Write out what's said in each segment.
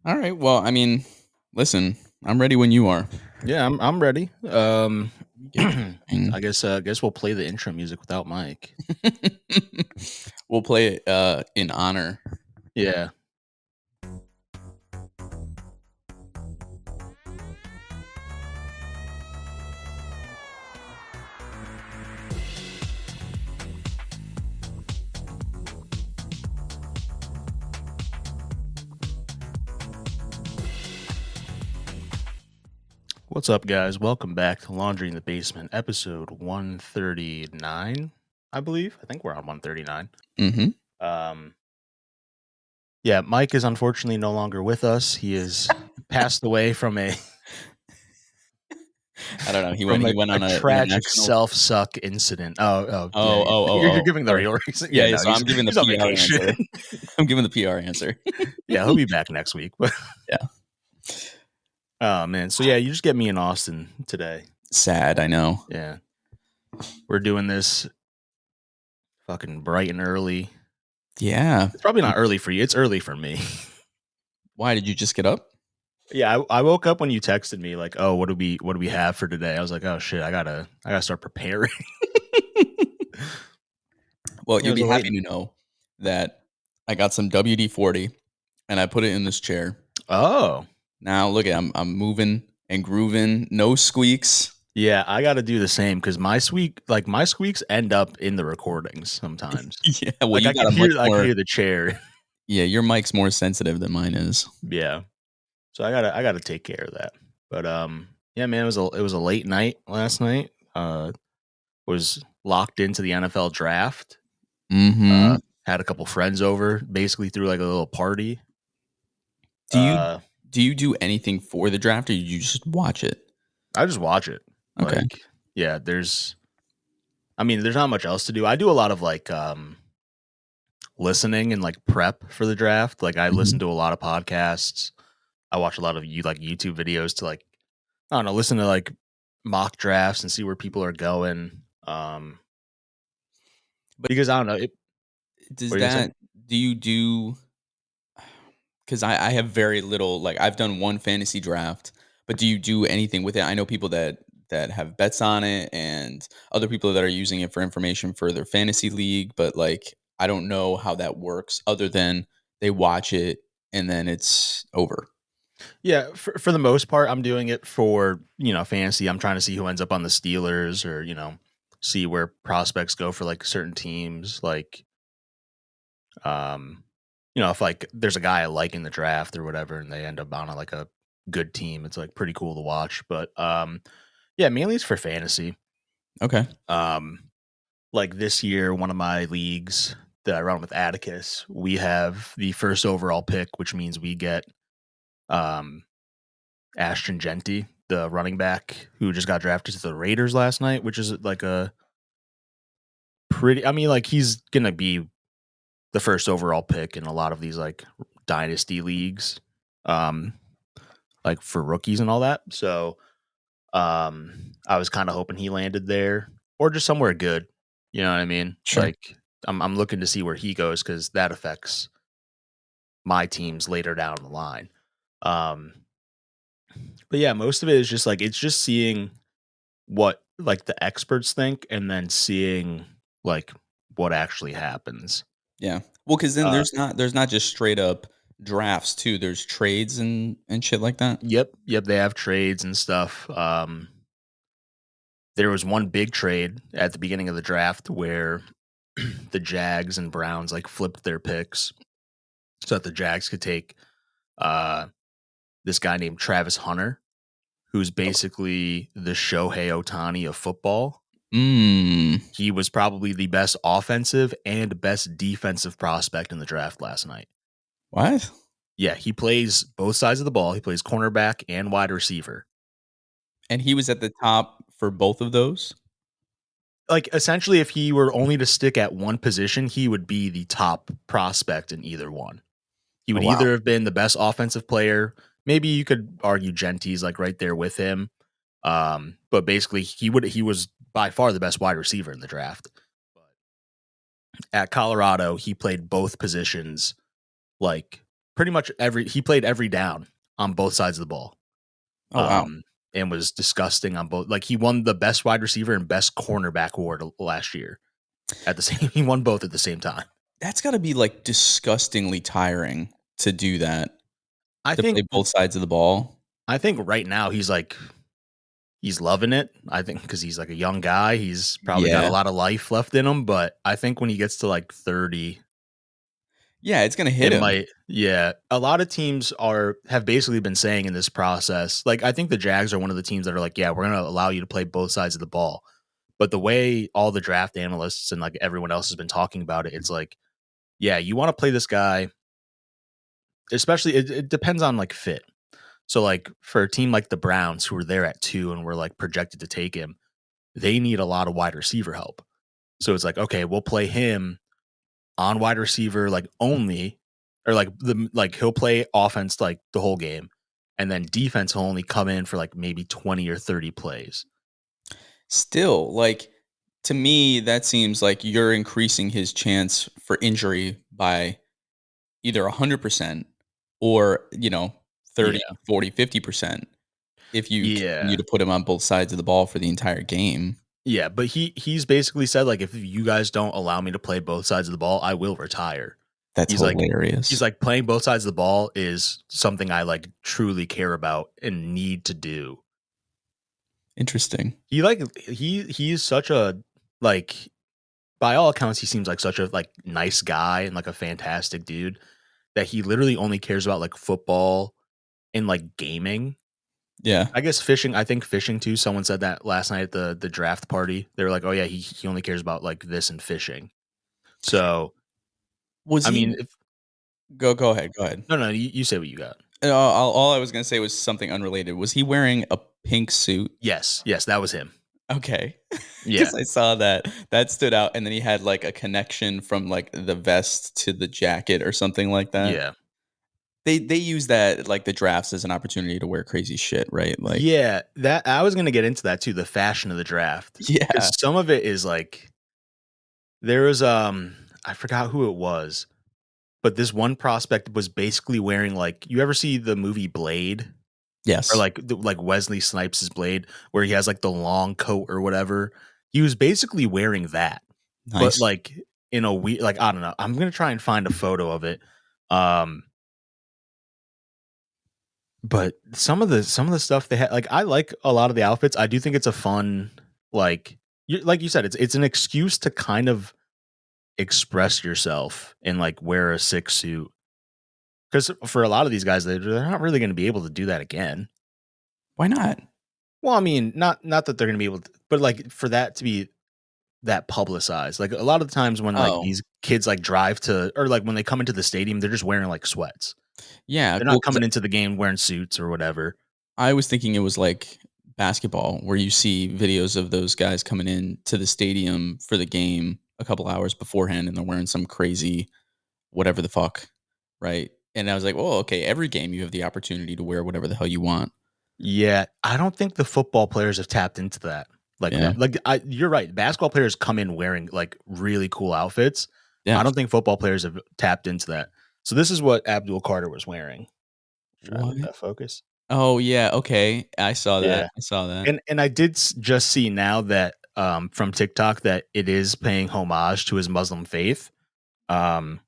All right. Well, I mean, listen, I'm ready when you are. Yeah, I'm ready. Get this thing. I guess we'll play the intro music without Mike. We'll play it in honor. Yeah. What's up, guys? Welcome back to Laundry in the Basement, episode 139, I believe. I think we're on 139. Mm-hmm. Um, yeah, Mike is unfortunately no longer with us. He has passed away from a I don't know. He from went. a, He went a on an tragic international. self-suck incident. Yeah, Oh, oh, oh, you're oh. giving the Sorry. real reason. Yeah, Yeah, yeah. no, So he's I'm giving the he's on PR vacation. answer. I'm giving the PR answer. Yeah, he'll be back next week. But Yeah. oh man, so yeah, you just get me in Austin today. Sad. I know. Yeah. We're doing this fucking bright and early. Yeah. It's probably not early for you. It's early for me. Why did you just get up? Yeah, I woke up when you texted me like, "Oh, what do we have for today?" I was like, "Oh shit, I gotta start preparing." Well, It you'll was be a late. happy to know that I got some WD-40 and I put it in this chair. Oh, Now look at I'm moving and grooving. No squeaks. yeah, I got to do the same because my squeaks end up in the recordings sometimes. Yeah. Well, Like you got a much I could more. hear the chair. Yeah, your mic's more sensitive than mine is. Yeah, so I gotta take care of that. But yeah, man, it was a late night last night. Was locked into the NFL draft. Mm-hmm. Had a couple friends over, basically threw like a little party. Do you Uh, do you do anything for the draft, or you just watch it? I just watch it. Okay. Like, yeah, there's not much else to do. I do a lot of like listening and like prep for the draft. Like I Mhm. listen to a lot of podcasts. I watch a lot of like YouTube videos to like I don't know, listen to like mock drafts and see where people are going. But Because I don't know, does what are you gonna say? that do you do? Because I have very little. Like I've done one fantasy draft, but do you do anything with it? I know people that have bets on it, and other people that are using it for information for their fantasy league. But like I don't know how that works, other than they watch it and then it's over. Yeah, for the most part, I'm doing it for, fantasy. I'm trying to see who ends up on the Steelers or, see where prospects go for like certain teams. Like, um, if like there's a guy I like in the draft or whatever and they end up on like a good team, it's like pretty cool to watch. But yeah, mainly it's for fantasy. Okay. Um, like this year, one of my leagues that I run with Atticus, we have the first overall pick, which means we get um Ashton Genty, the running back who just got drafted to the Raiders last night, which is like a pretty. I mean, like he's gonna be the first overall pick in a lot of these like dynasty leagues, um, like for rookies and all that. So, I was kind of hoping he landed there or just somewhere good. You know what I mean? Sure. Like I'm looking to see where he goes because that affects my teams later down the line. Um, but yeah, most of it is just like it's just seeing what like the experts think and then seeing like what actually happens. Yeah. Well, because then Uh there's not just straight up drafts too. There's trades and shit like that. yep, they have trades and stuff. There was one big trade at the beginning of the draft where the Jags and Browns like flipped their picks so that the Jags could take uh this guy named Travis Hunter, who's Okay. basically the Shohei Otani of football. Mm. He was probably the best offensive and best defensive prospect in the draft last night. What? Yeah, he plays both sides of the ball. He plays cornerback and wide receiver. And he was at the top for both of those? Like essentially, if he were only to stick at one position, he would be the top prospect in either one. He Oh, would wow. either have been the best offensive player. Maybe you could argue Genty's like right there with him. But basically he was by far the best wide receiver in the draft. But at Colorado, he played both positions like pretty much he played every down on both sides of the ball. Oh, wow. And was disgusting on both. Like he won the best wide receiver and best cornerback award last year at the same. He won both at the same time. That's gotta be, like, disgustingly tiring to do that, I to play think both sides of the ball. I think right now he's loving it. I think because he's like a young guy, he's probably got a Yeah. lot of life left in him. But I think when he gets to like 30, Yeah, it's gonna hit it him. might. Yeah, a lot of teams have basically been saying in this process. Like I think the Jags are one of the teams that are like, yeah, we're going to allow you to play both sides of the ball. But the way all the draft analysts and like everyone else has been talking about it, it's like, yeah, you want to play this guy, especially it depends on like fit. So like for a team like the Browns who were there at 2 and were like projected to take him, they need a lot of wide receiver help. So it's like, okay, we'll play him on wide receiver like only, or like he'll play offense like the whole game, and then defense will only come in for like maybe 20 or 30 plays. Still, like, to me, that seems like you're increasing his chance for injury by either 100% or, 30, Yeah. 40, 50% if you continue Yeah. to put him on both sides of the ball for the entire game. Yeah, but he's basically said like if you guys don't allow me to play both sides of the ball, I will retire. That's He's like he's hilarious. like playing both sides of the ball is something I like truly care about and need to do. Interesting. He's such a like by all accounts he seems like such a like nice guy and like a fantastic dude that he literally only cares about like football and like gaming. Yeah. I guess fishing, I think fishing too. Someone said that last night at the draft party. They were like, "Oh yeah, he only cares about like this and fishing." So, Was I mean, he if go ahead, go ahead. no, you say what you got. All I was gonna say was something unrelated. Was he wearing a pink suit? Yes, that was him. Okay. Yeah, Because I saw that. That stood out, and then he had, like, a connection from, like, the vest to the jacket or something like that. yeah, They use that, like, the drafts as an opportunity to wear crazy shit, right? Like yeah. That I was gonna get into that too. The fashion of the draft, because yeah. some of it is like there was I forgot who it was, but this one prospect was basically wearing like you ever see the movie Blade? Or Yes. like Wesley Snipes' Blade, where he has like the long coat or whatever. He was basically wearing that, but Nice. like in a like I don't know. I'm gonna try and find a photo of it. Um, but some of the stuff they had, like I like a lot of the outfits. I do think it's a fun like you said, it's an excuse to kind of express yourself and like wear a sick suit. Because for a lot of these guys, they're not really going to be able to do that again. Why not? Well, I mean, not that they're gonna be able to, but, like, for that to be that publicized, like, a lot of the times when, like, Oh, these kids, like, drive to or, like, when they come into the stadium, they're just wearing, like, sweats. yeah, They're well, not 'cause coming into the game wearing suits or whatever. I was thinking it was like basketball where you see videos of those guys coming in to the stadium for the game a couple hours beforehand, and they're wearing some crazy whatever the fuck, right? And I was like, "Oh, okay, every game you have the opportunity to wear whatever the hell you want." Yeah, I don't think the football players have tapped into that like Yeah. that. Like, you're right, basketball players come in wearing, like, really cool outfits. I Yeah. don't think football players have tapped into that. So this is what Abdul Carter was wearing. Try and What? let that focus. Oh, yeah, okay. I saw that. Yeah. I saw that. And I did just see now that from TikTok that it is paying homage to his Muslim faith, um,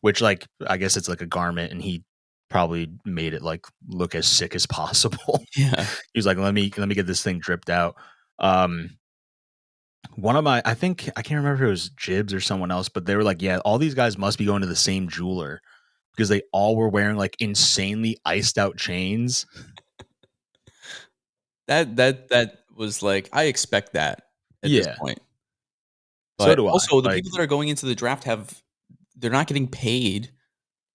which like I guess it's like a garment, and he probably made it like look as sick as possible. Yeah. He was like, let me get this thing dripped out. Um, one of my I think I can't remember if it was Jibs or someone else, but they were like, yeah, all these guys must be going to the same jeweler because they all were wearing like insanely iced out chains. That was like I expect that at this Yeah, point. so But do I. also the Like, people that are going into the draft they're not getting paid,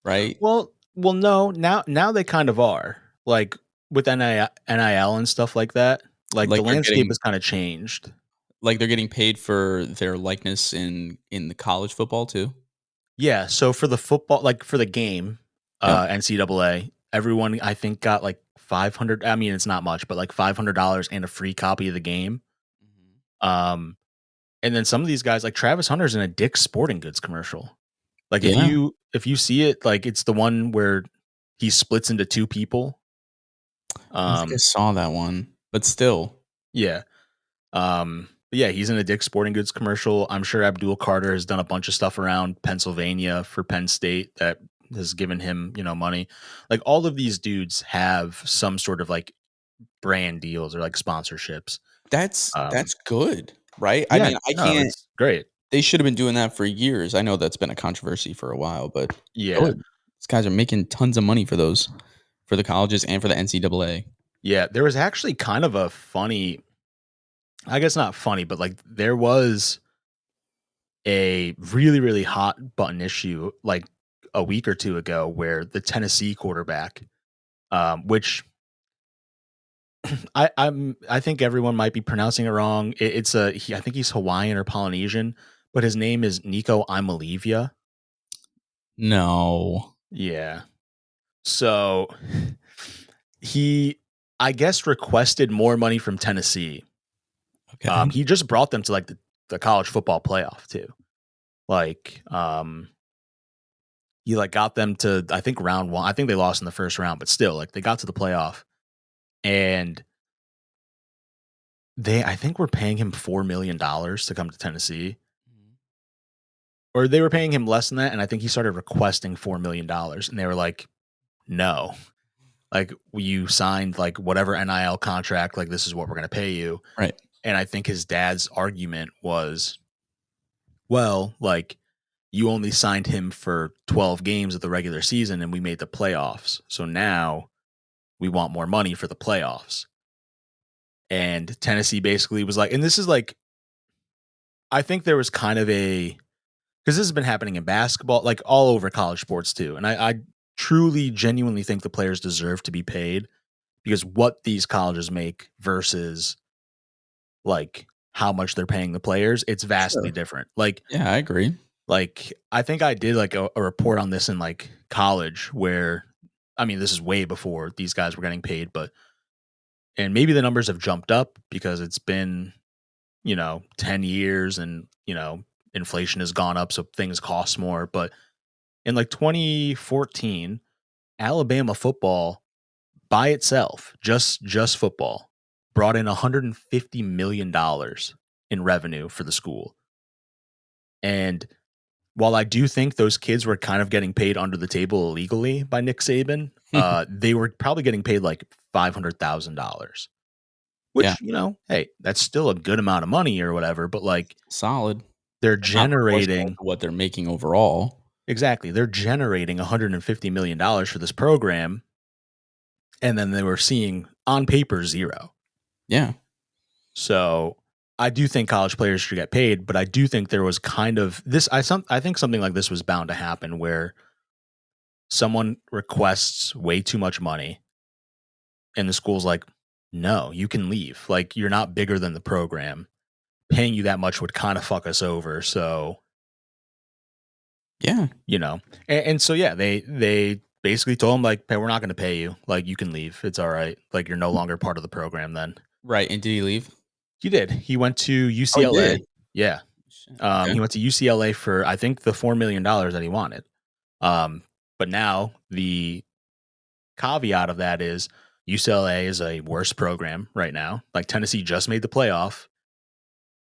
right? well, no, now they kind of are, like, with NIL and stuff like that, like, the Like they're landscape getting has kinda changed. like they're getting paid for their likeness in the college football too? Yeah, so for the football like, for the game, Yep. NCAA, everyone, I think, got, like, 500 I mean, it's not much, but, like, $500 and a free copy of the game, Mhm. um, and then some of these guys, like Travis Hunter's in a Dick's Sporting Goods commercial. Like Yeah, if you see it, like it's the one where he splits into two people. I don't think I Um, saw that one, but still. yeah. But yeah, he's in a Dick's Sporting Goods commercial. I'm sure Abdul Carter has done a bunch of stuff around Pennsylvania for Penn State that has given him, money. Like all of these dudes have some sort of like brand deals or like sponsorships. That's good, right? I Yeah, mean, I no, can't it's great. they should have been doing that for years. I know that's been a controversy for a while, but Yeah. good. These guys are making tons of money for the colleges and for the NCAA. Yeah. There was actually kind of a funny, I guess not funny, but like there was a really, really hot button issue like a week or two ago where the Tennessee quarterback, which I think everyone might be pronouncing it wrong. I think he's Hawaiian or Polynesian, but his name is Nico Imalivia. No. Yeah. So he, I guess, requested more money from Tennessee. Okay. He just brought them to like the college football playoff too. Like, he like got them to I think round one. I think they lost in the first round, but still, like they got to the playoff, and they I think were paying him $4 million to come to Tennessee, or they were paying him less than that, and I think he started requesting $4 million, and they were like, "No, like you signed like whatever NIL contract, like this is what we're gonna pay you." Right. And I think his dad's argument was, "Well, like you only signed him for 12 games of the regular season, and we made the playoffs, so now we want more money for the playoffs." And Tennessee basically was like, and this is like, I think there was kind of a, because this has been happening in basketball, like all over college sports too. And I truly, genuinely think the players deserve to be paid because what these colleges make versus like how much they're paying the players, it's vastly Sure. different. Like, Yeah, I agree. I think I did like a report on this in like college where, I mean, this is way before these guys were getting paid, but, and maybe the numbers have jumped up because it's been 10 years and, inflation has gone up. So things cost more. But in like 2014, Alabama football by itself, just football, brought in $150 million in revenue for the school. And while I do think those kids were kind of getting paid under the table illegally by Nick Saban, they were probably getting paid like $500,000, Yeah, which, hey, that's still a good amount of money or whatever. But like solid. they're It's not proportional generating to what they're making overall. exactly, they're generating $150 million for this program, and then they were seeing on paper 0. Yeah. So, I do think college players should get paid, but I do think there was kind of this I think something like this was bound to happen where someone requests way too much money and the school's like, "No, you can leave. Like, you're not bigger than the program. Paying you that much would kinda fuck us over." So, Yeah. you know, and so, yeah, they basically told him, like, "Hey, we're not gonna pay you. Like, you can leave. It's alright. Like, you're no longer part of the program then." Right, and did he leave? He did. He went to Oh, he UCLA. did? Yeah. Shit, okay. He went to UCLA for, I think, the $4 million that he wanted. Um, but now the caveat of that is UCLA is a worse program right now. Like, Tennessee just made the playoff,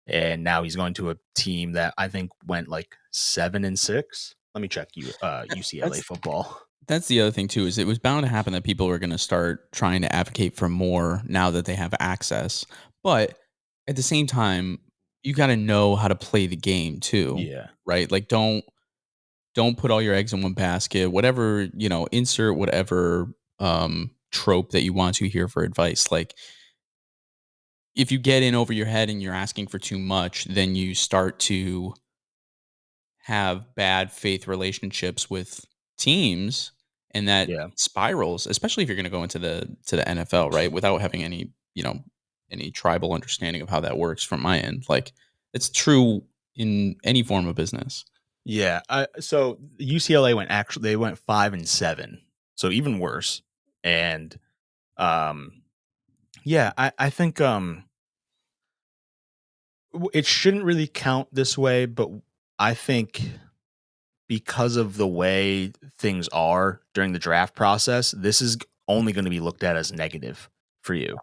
and now he's going to a team that I think went like 7-6. Let me check UCLA That's football. that's the other thing too, is it was bound to happen that people were gonna start trying to advocate for more now that they have access, but at the same time, you gotta know how to play the game too, Yeah. right? Like, don't put all your eggs in one basket. Whatever, insert whatever, trope that you want to hear for advice. Like, if you get in over your head and you're asking for too much, then you start to have bad faith relationships with teams, and that Yeah. spirals, especially if you're going to go into the NFL, right? Without having any tribal understanding of how that works from my end. Like, it's true in any form of business. Yeah. So UCLA they went 5-7. So even worse. And um yeah, I think it shouldn't really count this way, but I think because of the way things are during the draft process, this is only going to be looked at as negative for you.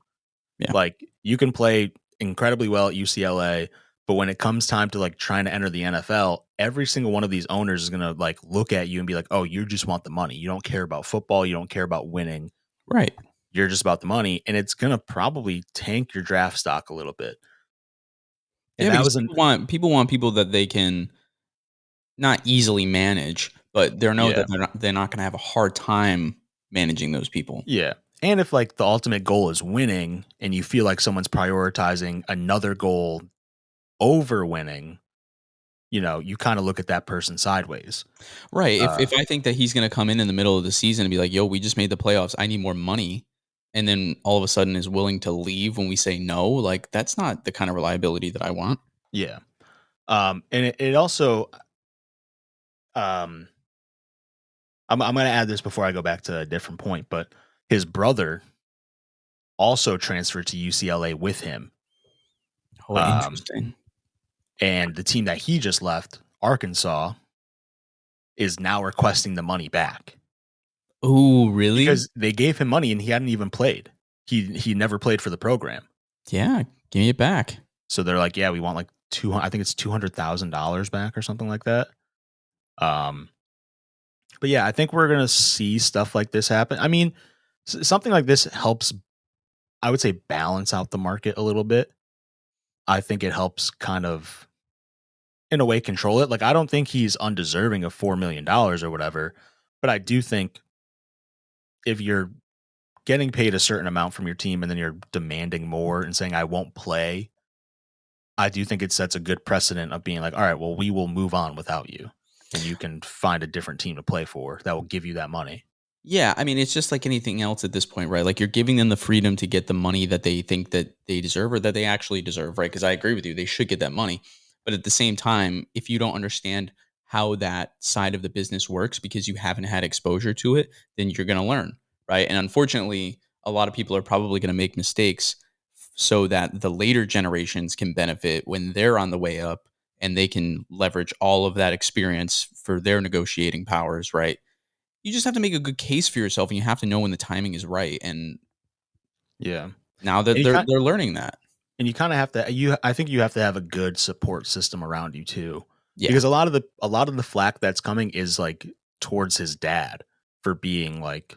Yeah. Like you can play incredibly well at UCLA, but when it comes time to like trying to enter the NFL, every single one of these owners is going to like look at you and be like, "Oh, you just want the money. You don't care about football, you don't care about winning. Right. You're just about the money." And it's going to probably tank your draft stock a little bit. And Yeah, that because was an people want people that they can not easily manage, but they know yeah. that they're not gonna have a hard time managing those people. Yeah. And if like the ultimate goal is winning and you feel like someone's prioritizing another goal over winning, you kind of look at that person sideways. Right, if Uh I think that he's gonna come in the middle of the season and be like, "Yo, we just made the playoffs, I need more money," and then all of a sudden is willing to leave when we say no, like, that's not the kind of reliability that I want. yeah. And it also um I'm going to add this before I go back to a different point, but his brother also transferred to UCLA with him. Oh, Um interesting. and the team that he just left, Arkansas, is now requesting the money back Ooh, really? because they gave him money and he hadn't even played. He never played for the program. Yeah, give me it back. So they're like, "Yeah, we want like 200 I think it's $200,000 back or something like that." Um but yeah, I think we're going to see stuff like this happen. I mean, something like this helps, I would say, balance out the market a little bit. I think it helps kind of in a way control it. Like I don't think he's undeserving of $4 million or whatever, but I do think if you're getting paid a certain amount from your team and then you're demanding more and saying I won't play, I do think it sets a good precedent of being like, all right, well, we will move on without you and you can find a different team to play for that will give you that money. Yeah, I mean, it's just like anything else at this point, right? Like you're giving them the freedom to get the money that they think that they deserve or that they actually deserve, right? Because I agree with you, they should get that money. But at the same time, if you don't understand how that side of the business works because you haven't had exposure to it, then you're going to learn, right? And unfortunately, a lot of people are probably going to make mistakes so that the later generations can benefit when they're on the way up and they can leverage all of that experience for their negotiating powers, right? You just have to make a good case for yourself, and you have to know when the timing is right, and Yeah. now that And they're learning that. you kind of have to I think you have to have a good support system around you too. Yeah. Because a lot of the flack that's coming is like towards his dad for being like,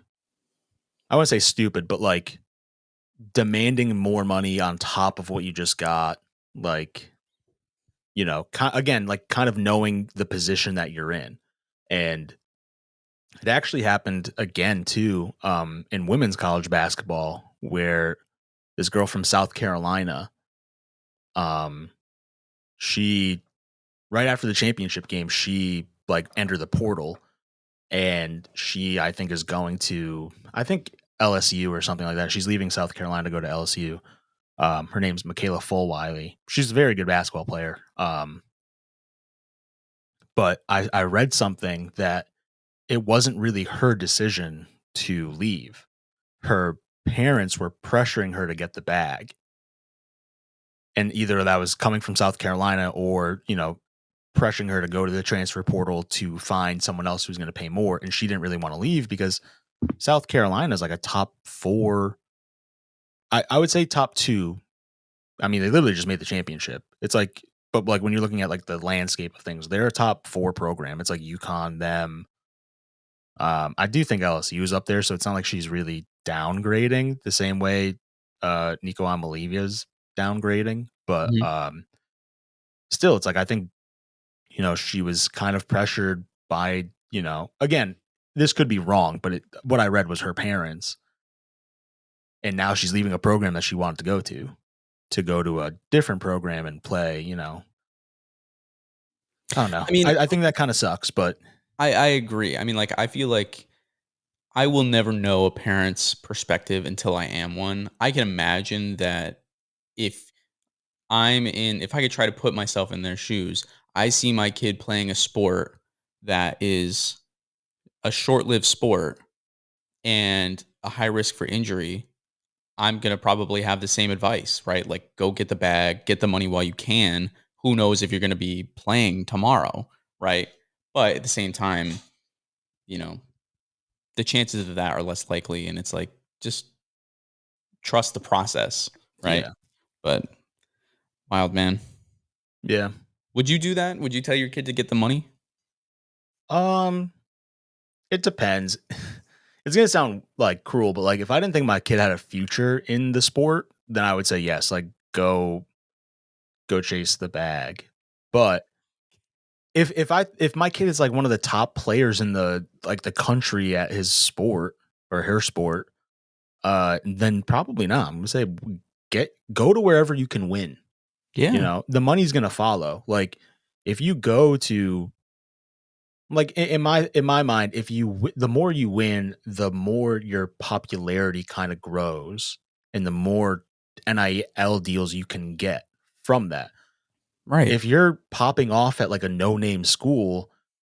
I wouldn't say stupid, but like demanding more money on top of what you just got. Like, again, like kind of knowing the position that you're in. And it actually happened again too, in women's college basketball, where this girl from South Carolina, um, she right after the championship game, she like entered the portal and she I think is going to LSU or something like that. She's leaving South Carolina to go to LSU. Her name's Michaela Fulwiley. She's a very good basketball player. But I read something that it wasn't really her decision to leave. Her parents were pressuring her to get the bag. And either that was coming from South Carolina or, pressuring her to go to the transfer portal to find someone else who's going to pay more. And she didn't really want to leave because South Carolina is like a top four. I would say top two. I mean, they literally just made the championship. It's like, but like when you're looking at like the landscape of things, they're a top four program. It's like UConn, them. I do think LSU is up there, so it's not like she's really downgrading the same way Nico Amalivia's downgrading. But Mhm. still, it's like I think she was kind of pressured by again, this could be wrong, but what I read was her parents, and now she's leaving a program that she wanted to go to a different program and play. I don't know. I mean, I think that kind of sucks, but I agree. I mean, like, I feel like I will never know a parent's perspective until I am one. I can imagine that if if I could try to put myself in their shoes, I see my kid playing a sport that is a short-lived sport and a high risk for injury. I'm gonna probably have the same advice, right? Like, go get the bag, get the money while you can. Who knows if you're gonna be playing tomorrow, right? But at the same time, you know, the chances of that are less likely, and it's like just trust the process, right? Yeah. But wild man. Yeah. Would you do that? Would you tell your kid to get the money? Um, it depends. It's gonna sound like cruel, but like if I didn't think my kid had a future in the sport, then I would say yes. Like go chase the bag. But if my kid is like one of the top players in the country at his sport or her sport, then probably not. I'm gonna say go to wherever you can win. You Yeah. know, the money's gonna follow. Like if you go to like in my mind, if the more you win, the more your popularity kind of grows, and the more NIL deals you can get from that. Right. If you're popping off at like a no name school,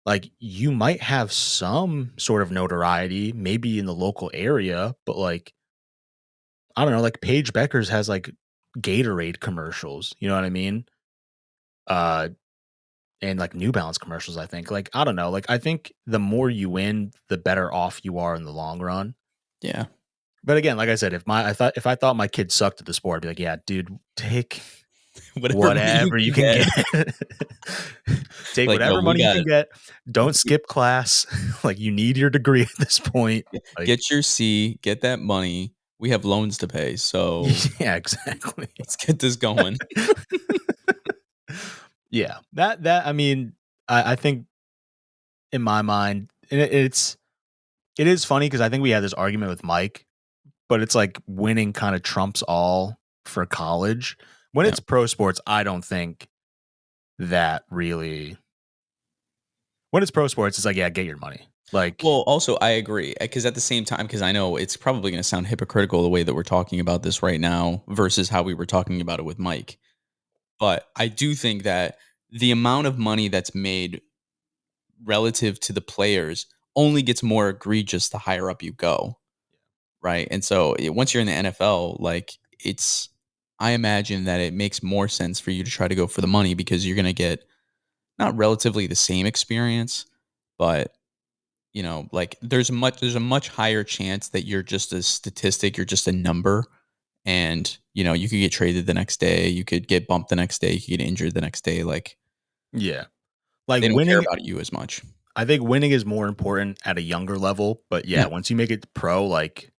like you might have some sort of notoriety, maybe in the local area, but like I don't know, like Paige Beckers has like Gatorade commercials, you know what I mean? Uh and like New Balance commercials, I think. Like, I don't know. Like I think the more you win, the better off you are in the long run. Yeah. But again, like I said, if I thought my kid sucked at the sport, I'd be like, yeah, dude, take Whatever money you whatever you can can get. get. Take Like, yo, whatever we money you got can get. Don't skip class. Like you need your degree at this point. Like get your C, get that money. We have loans to pay, so yeah, exactly. let's get this going. Yeah. That I mean, I think in my mind, and it is funny because I think we had this argument with Mike, but it's like winning kind of trumps all for college. When Yeah. it's pro sports, I don't think that really when it's pro sports, it's like, yeah, get your money. Like, Well, also, I agree because at the same time, because I know it's probably going to sound hypocritical the way that we're talking about this right now versus how we were talking about it with Mike. But I do think that the amount of money that's made relative to the players only gets more egregious the higher up you go, right? And so once you're in the NFL, like it's, I imagine that it makes more sense for you to try to go for the money because you're going to get not relatively the same experience, but like there's a much higher chance that you're just a statistic, you're just a number, and you could get traded the next day, you could get bumped the next day, you could get injured the next day. Like yeah. Like they don't care winning, about you as much. I think winning is more important at a younger level, but yeah, Yeah. once you make it pro, like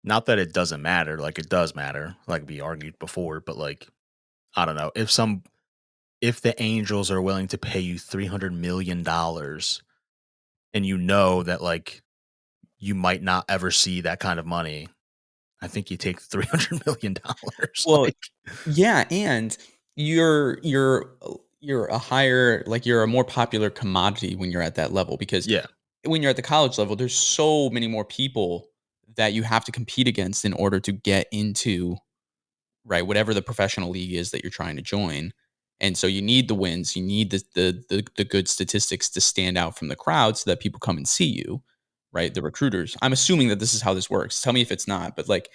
not that it doesn't matter, like it does matter, like we argued before, but like I don't know, if the Angels are willing to pay you $300 million and you know that like you might not ever see that kind of money, I think you take $300 million. Well, Like, yeah, and you're a higher, like you're a more popular commodity when you're at that level because yeah, when you're at the college level, there's so many more people that you have to compete against in order to get into, right, whatever the professional league is that you're trying to join. And so you need the wins, you need the good statistics to stand out from the crowd so that people come and see you, right? The recruiters. I'm assuming that this is how this works. Tell me if it's not, but like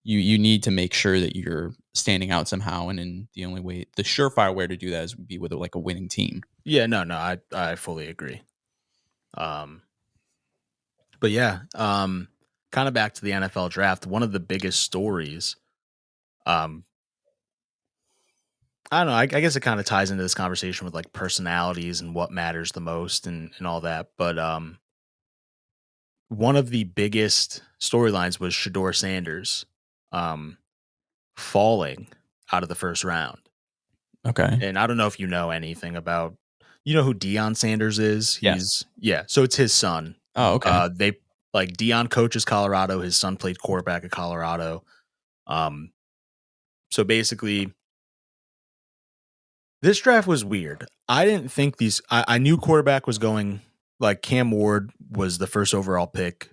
you need to make sure that you're standing out somehow, and in the only way, the surefire way to do that is be with like a winning team. yeah, no, I fully agree. Um, but yeah, kind of back to the NFL draft. One of the biggest stories, um, I don't know. I guess it kind of ties into this conversation with like personalities and what matters the most and all that. But one of the biggest storylines was Shedeur Sanders um, falling out of the first round. Okay. And I don't know if you know anything about, you know who Deion Sanders is? Yes. Yeah. So it's his son. Oh, okay. They like Deion coaches Colorado. His son played quarterback at Colorado. Um, so basically, this draft was weird. I didn't think I knew quarterback was going, like Cam Ward was the first overall pick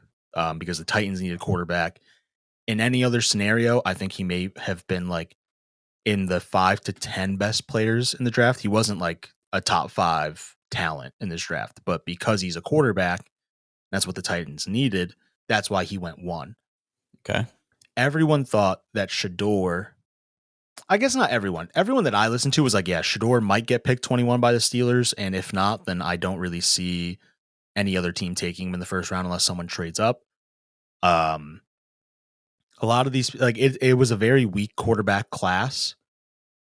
because the Titans needed quarterback. In any other scenario, I think he may have been like in the 5 to 10 best players in the draft. He wasn't like a top 5 talent in this draft, but because he's a quarterback, that's what the Titans needed. That's why he went 1. Okay. Everyone thought that Shador I guess not everyone. Everyone that I listened to was like, yeah, Shador might get picked 21 by the Steelers, and if not, then I don't really see any other team taking him in the first round unless someone trades up. Um, a lot of these, like it was a very weak quarterback class.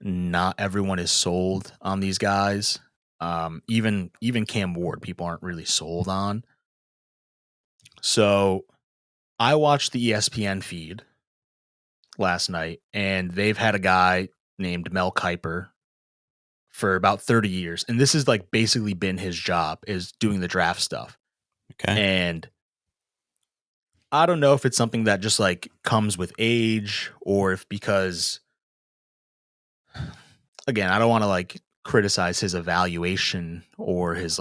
Not everyone is sold on these guys. Even Cam Ward, people aren't really sold on. So I watched the ESPN feed last night, and they've had a guy named Mel Kiper for about 30 years, and this has like basically been his job is doing the draft stuff. Okay. And I don't know if it's something that just like comes with age or if because again, I don't want to like criticize his evaluation or his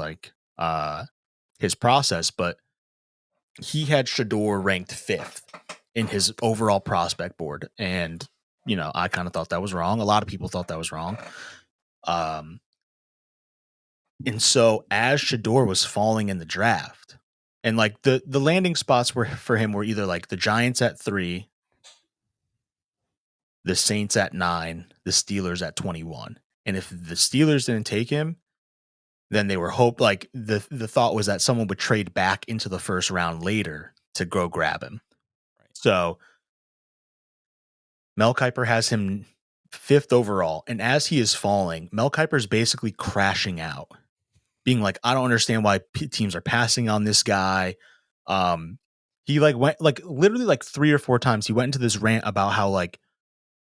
process, but he had Shador ranked 5th in his overall prospect board, and I kind of thought that was wrong. A lot of people thought that was wrong. Um and so as Shador was falling in the draft, and like the landing spots were for him were either like the Giants at 3, the Saints at 9, the Steelers at 21. And if the Steelers didn't take him, then they were like the thought was that someone would trade back into the first round later to go grab him. Right. So Mel Kiper has him 5th overall, and as he is falling, Mel Kiper's basically crashing out, being like, "I don't understand why teams are passing on this guy." Um, he like went like literally like 3 or 4 times. He went into this rant about how like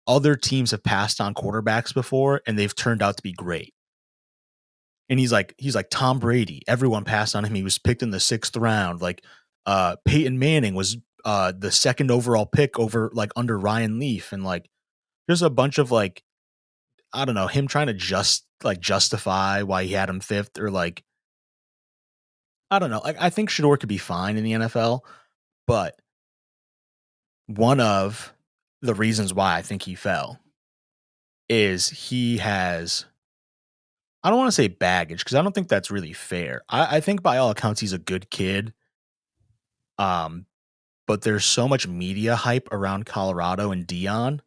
other teams have passed on quarterbacks before and they've turned out to be great. And he's like Tom Brady. Everyone passed on him. He was picked in the 6th round. Like Peyton Manning was the 2nd overall pick over like under Ryan Leaf, and like there's a bunch of like I don't know him trying to justify why he had him 5th or like I don't know. Like I think Shador could be fine in the NFL, but one of the reasons why I think he fell is he has I don't want to say baggage because I don't think that's really fair. I think by all accounts he's a good kid. Um, but there's so much media hype around Colorado and Dion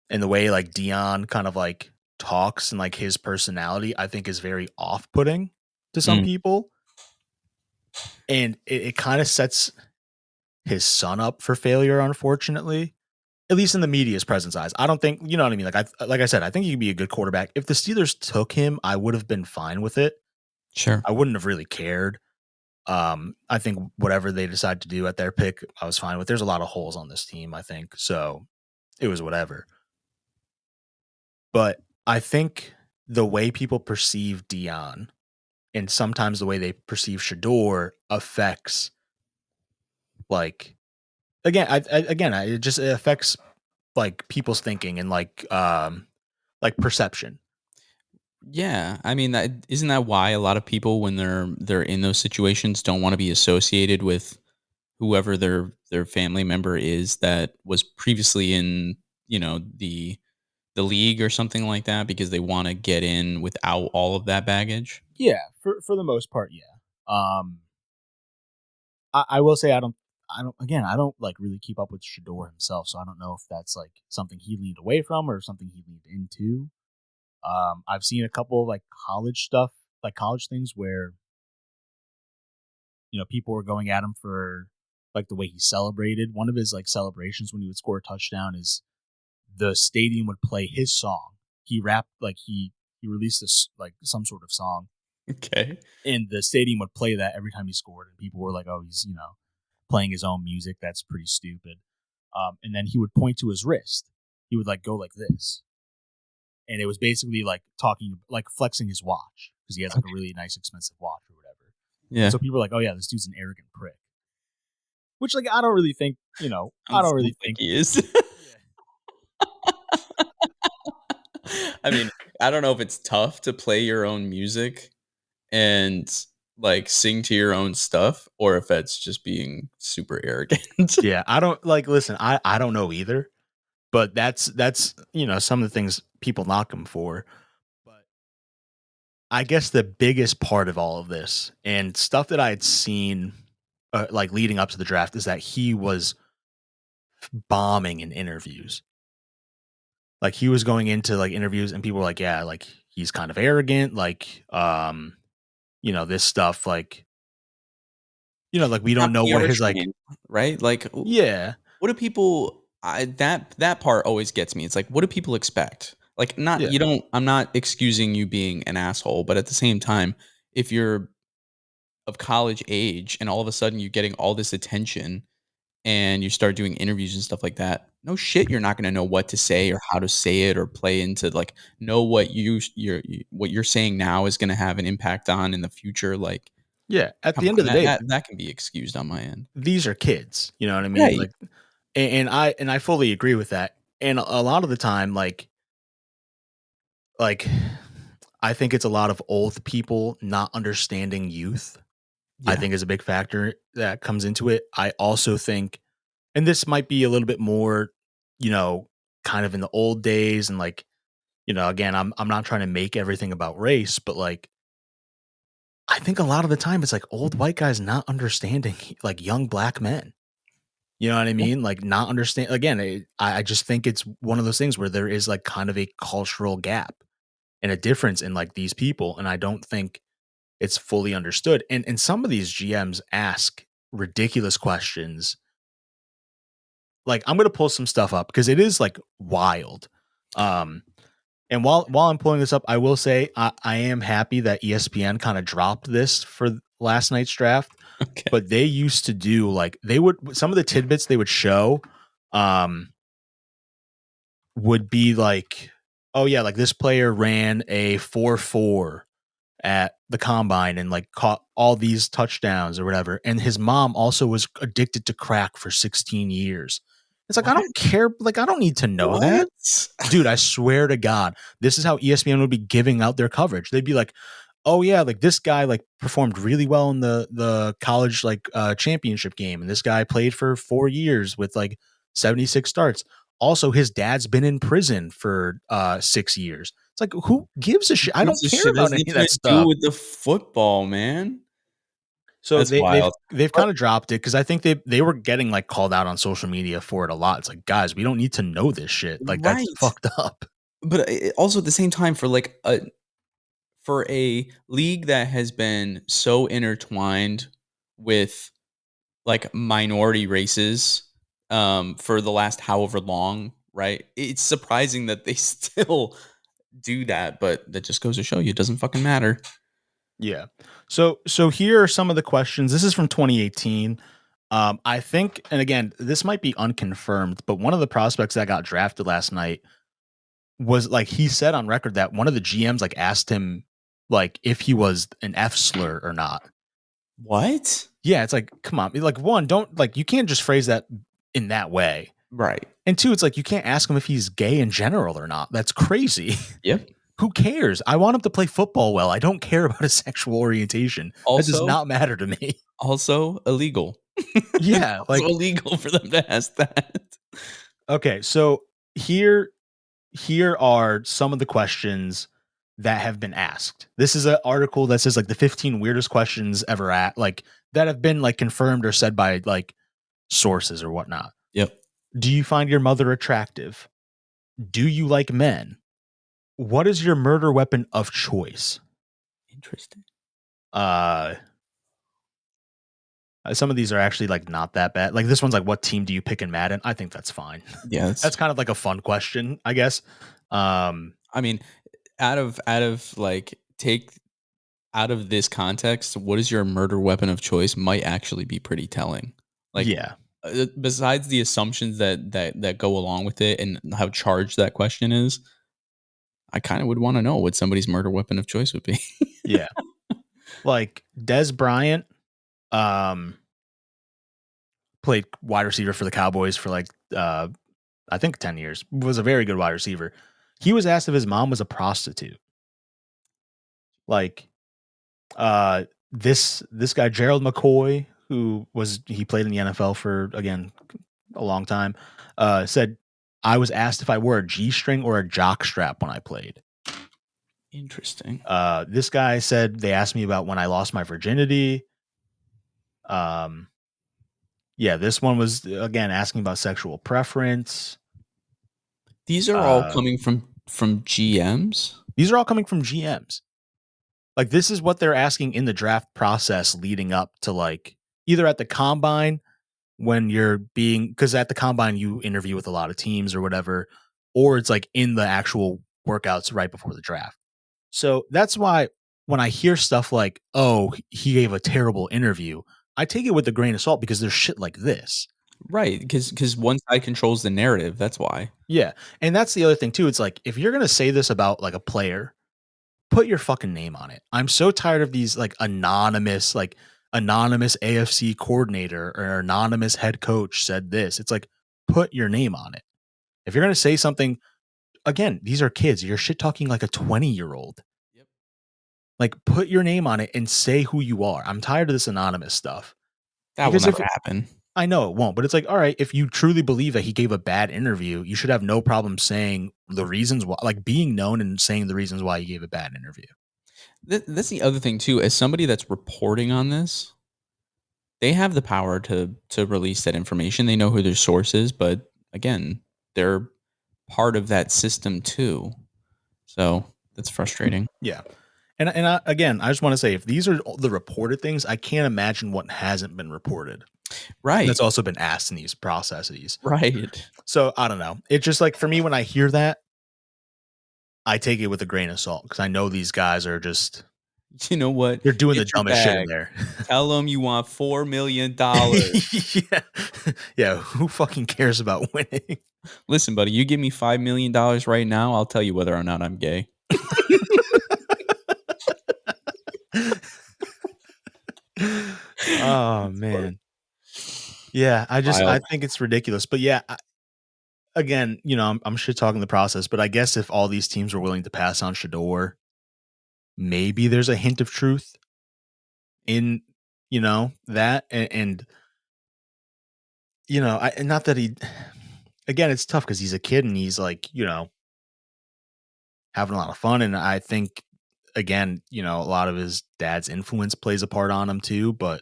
and the way like Dion kind of like talks and like his personality, I think is very off putting to some Mm, people. And it kind of sets his son up for failure, unfortunately. At least in the media's presence eyes. I don't think you know what I mean. Like I said, I think he could be a good quarterback. If the Steelers took him, I would have been fine with it. sure. I wouldn't have really cared. I think whatever they decide to do at their pick, I was fine with. There's a lot of holes on this team, I think. So it was whatever. But I think the way people perceive Dion and sometimes the way they perceive Shador affects like it affects like people's thinking and like perception. Yeah, I mean, that isn't that why a lot of people when they're in those situations don't wanna be associated with whoever their family member is that was previously in, the league or something like that because they wanna get in without all of that baggage? Yeah, for the most part, yeah. I will say I don't like really keep up with Shador himself, so I don't know if that's like something he leaned away from or something he leaned into. I've seen a couple of like college stuff, like college things where people were going at him for like the way he celebrated. One of his like celebrations when he would score a touchdown is the stadium would play his song. He rapped like he released this like some sort of song, Okay. and the stadium would play that every time he scored, and people were like, "Oh, he's playing his own music. That's pretty stupid." And then he would point to his wrist. He would like go like this, and it was basically like talking, like flexing his watch because he has like a Okay. really nice, expensive watch or whatever. And Yeah. so people were like, "Oh yeah, this dude's an arrogant prick," which like I don't really think. I don't Sounds really like think. he is. Yeah. I mean, I don't know if it's tough to play your own music and, like, sing to your own stuff or if that's just being super arrogant. Yeah, I don't like. Listen, I don't know either, but that's some of the things people knock him for. But I guess the biggest part of all of this and stuff that I had seen, like leading up to the draft, is that he was bombing in interviews. like he was going into like interviews and people were like, yeah, like he's kind of arrogant, like this stuff, like like we It's don't not know what PR his like trained, right? Like, yeah, what do people that part always gets me. It's like, what do people expect? Like, not yeah, you don't I'm not excusing you being an asshole, but at the same time, if you're of college age and all of a sudden you're getting all this attention and you start doing interviews and stuff like that, no shit, you're not gonna know what to say or how to say it or play into like know what what you're saying now is gonna have an impact on in the future. Like, yeah. At come the end of on, the that day, that can be excused on my end. these are kids, you know what I mean? Right. Like, and I fully agree with that. And a lot of the time, like I think it's a lot of old people not understanding youth. I Yeah. think is a big factor that comes into it. I also think, and this might be a little bit more, you know, kind of in the old days, and like, again, I'm not trying to make everything about race, but like, I think a lot of the time it's like old white guys not understanding like young black men. You know what I Yeah. mean? Like not understand again. I just think it's one of those things where there is like kind of a cultural gap and a difference in like these people, and I don't think it's fully understood. And some of these GMs ask ridiculous questions. Like I'm gonna pull some stuff up because it is like wild. Um, and while I'm pulling this up, I will say I am happy that ESPN kind of dropped this for last night's draft. Okay. But they used to do like they would some of the tidbits they would show um would be like, oh yeah, like this player ran a 4.4 at the combine and like caught all these touchdowns or whatever. And his mom also was addicted to crack for 16 years. It's like, I What? don't care. Like, I don't need to know that. What? Dude, I swear to God, this is how ESPN would be giving out their coverage. They'd be like, oh yeah, like this guy like performed really well in the college like championship game. And this guy played for 4 years with like 76 starts. Also, his dad's been in prison for 6 years. It's like, who gives a shit? I don't Gives a care shit. It about has any of nothing that to do stuff. with the football, man. So That's they've wild. they've But kind of dropped it because I think they were getting like called out on social media for it a lot. It's like, guys, we don't need to know this shit. Like that's right. fucked up. But also at the same time for like for a league that has been so intertwined with like minority races for the last however long, right? It's surprising that they still do that, but that just goes to show you it doesn't fucking matter. Yeah. So here are some of the questions. This is from 2018. I think, and again, this might be unconfirmed, but one of the prospects that got drafted last night was like he said on record that one of the GMs like asked him like if he was an F slur or not. What? Yeah, it's like, come on. Like one, don't like you can't just phrase that in that way. Right. And two, it's like you can't ask him if he's gay in general or not. That's crazy. Yep. Who cares? I want him to play football well. I don't care about his sexual orientation. That does Also, not matter to me. also illegal. It's Yeah, also like illegal for them to ask that. okay, so here are some of the questions that have been asked. This is an article that says like the 15 weirdest questions ever at like that have been like confirmed or said by like sources or whatnot. Yep. Do you find your mother attractive? Do you like men? What is your murder weapon of choice? Interesting. Uh some of these are actually like not that bad. Like this one's like, what team do you pick in Madden? I think that's fine. Yeah, That's that's kind of like a fun question, I guess. Um, I mean, out of like take out of this context, what is your murder weapon of choice might actually be pretty telling. Like yeah, besides the assumptions that go along with it and how charged that question is, I kind of would want to know what somebody's murder weapon of choice would be. yeah. Like Des Bryant, um, played wide receiver for the Cowboys for like I think 10 years. Was a very good wide receiver. He was asked if his mom was a prostitute. Like this guy Gerald McCoy, who was he played in the NFL for again a long time, said I was asked if I wore a G string or a jock strap when I played. Interesting. This guy said they asked me about when I lost my virginity. Um, yeah, this one was again asking about sexual preference. These are all Uh, coming from GMs? these are all coming from GMs. Like, this is what they're asking in the draft process leading up to, like, either at the combine when you're being, because at the combine you interview with a lot of teams or whatever, or it's like in the actual workouts right before the draft. So that's why when I hear stuff like, "Oh, he gave a terrible interview," I take it with a grain of salt because there's shit like this. Right, because one side controls the narrative, that's why. Yeah, and that's the other thing too. It's like, if you're gonna say this about like a player, put your fucking name on it. I'm so tired of these like anonymous AFC coordinator or anonymous head coach said this. It's like, put your name on it. If you're gonna say something, again, these are kids. You're shit talking like a 20-year-old. Yep. Like, put your name on it and say who you are. I'm tired of this anonymous stuff. That will Because if never happen. I know it won't, but it's like, all right, if you truly believe that he gave a bad interview, you should have no problem saying the reasons why, like being known and saying the reasons why he gave a bad interview. That's the other thing too, as somebody that's reporting on this, they have the power to release that information. They know who their source is, but again, they're part of that system too. So, that's frustrating. Yeah. Again, I just want to say, if these are the reported things, I can't imagine what hasn't been reported. Right. That's also been asked in these processes. Right. So I don't know. It's just like, for me, when I hear that, I take it with a grain of salt because I know these guys are just, You know what? they're doing Get the your dumbest shit in bag. there. Tell them you want $4,000,000. Yeah. Yeah. Who fucking cares about winning? Listen, buddy, you give me $5,000,000 right now, I'll tell you whether or not I'm gay. Oh That's funny. man. Yeah, I Wild. think it's ridiculous. But yeah, again, I'm shit talking the process, but I guess if all these teams were willing to pass on Shador, maybe there's a hint of truth in that. And and not that he, again, it's tough because he's a kid and he's like, having a lot of fun. And I think, again, a lot of his dad's influence plays a part on him too. But